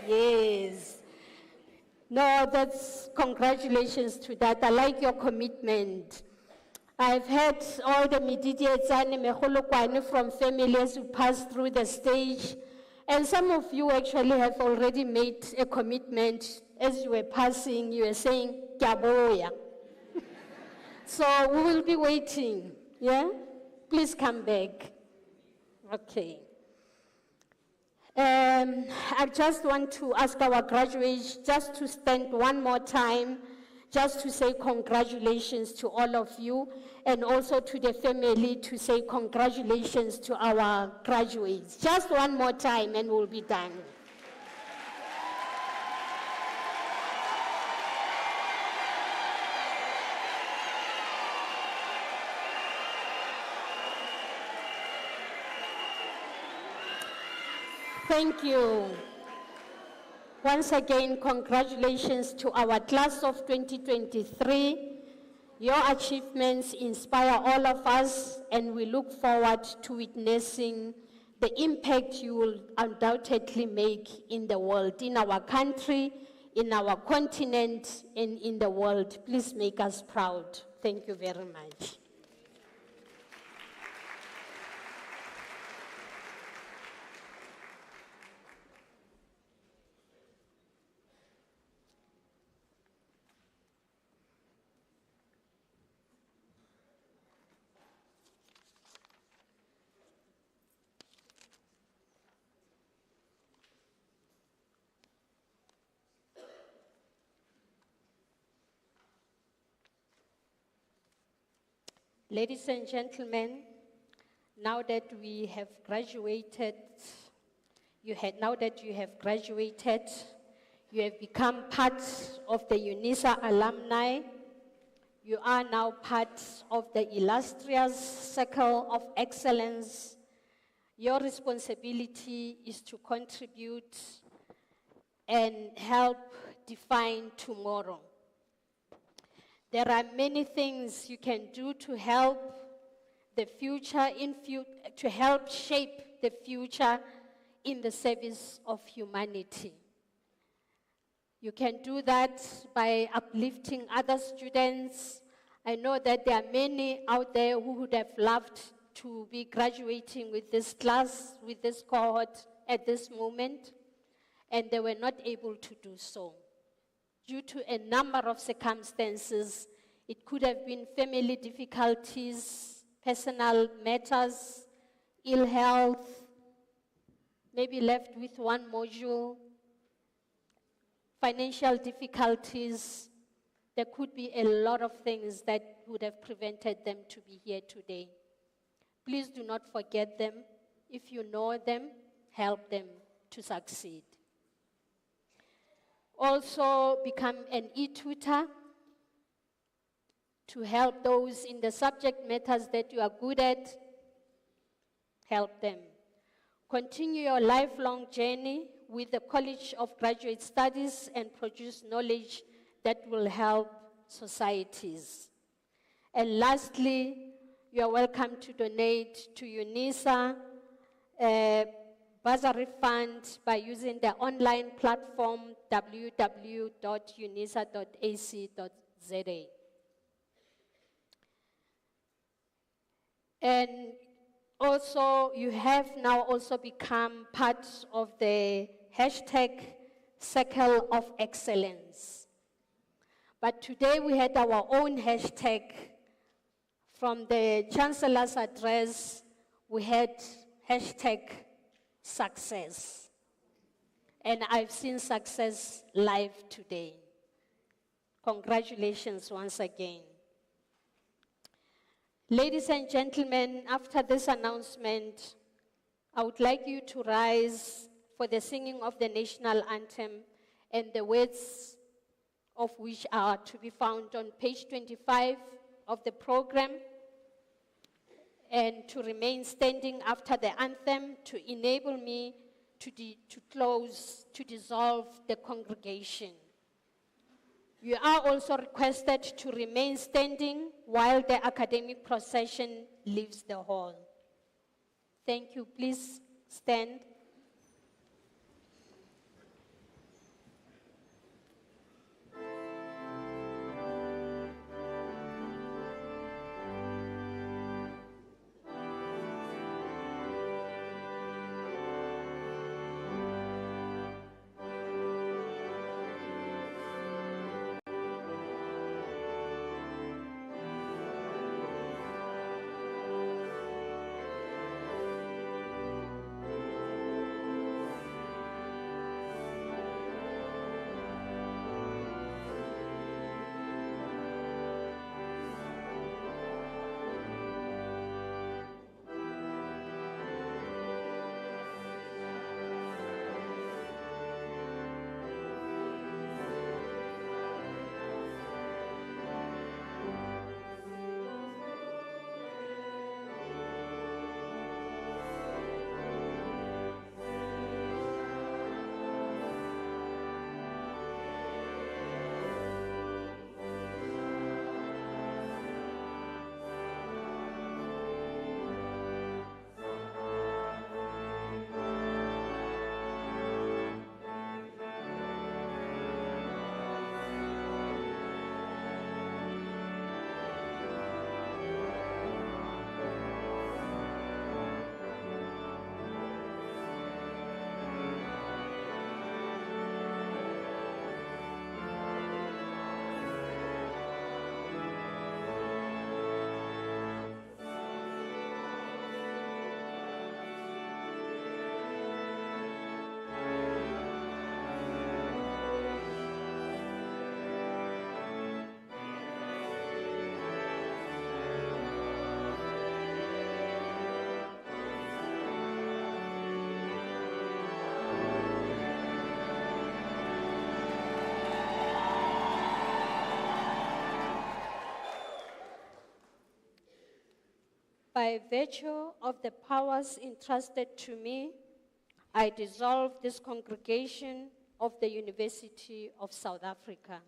Yes. No, that's congratulations to that. I like your commitment. I've had all the Mididiyetsane from families who passed through the stage, and some of you actually have already made a commitment. As you were passing, you were saying, "Kyaboya." So we will be waiting, yeah? Please come back. Okay. I just want to ask our graduates just to stand one more time, just to say congratulations to all of you, and also to the family to say congratulations to our graduates. Just one more time and we'll be done. Thank you. Once again, congratulations to our class of 2023. Your achievements inspire all of us, and we look forward to witnessing the impact you will undoubtedly make in the world, in our country, in our continent, and in the world. Please make us proud. Thank you very much. Ladies and gentlemen, now that we have graduated, you have become part of the Unisa alumni. You are now part of the illustrious circle of excellence. Your responsibility is to contribute and help define tomorrow. There are many things you can do to help the future, to help shape the future in the service of humanity. You can do that by uplifting other students. I know that there are many out there who would have loved to be graduating with this class, with this cohort at this moment, and they were not able to do so. Due to a number of circumstances, it could have been family difficulties, personal matters, ill health, maybe left with one module, financial difficulties. There could be a lot of things that would have prevented them to be here today. Please do not forget them. If you know them, help them to succeed. Also become an e-tutor to help those in the subject matters that you are good at. Help them. Continue your lifelong journey with the College of Graduate Studies and produce knowledge that will help societies. And lastly, you are welcome to donate to Unisa bursary fund by using the online platform www.unisa.ac.za. And also, you have now also become part of the hashtag Circle of Excellence. But today we had our own hashtag. From the Chancellor's address, we had hashtag success. And I've seen success live today. Congratulations once again. Ladies and gentlemen, after this announcement, I would like you to rise for the singing of the national anthem and the words of which are to be found on page 25 of the program, and to remain standing after the anthem to enable me to dissolve the congregation. You are also requested to remain standing while the academic procession leaves the hall. Thank you. Please stand. By virtue of the powers entrusted to me, I dissolve this congregation of the University of South Africa.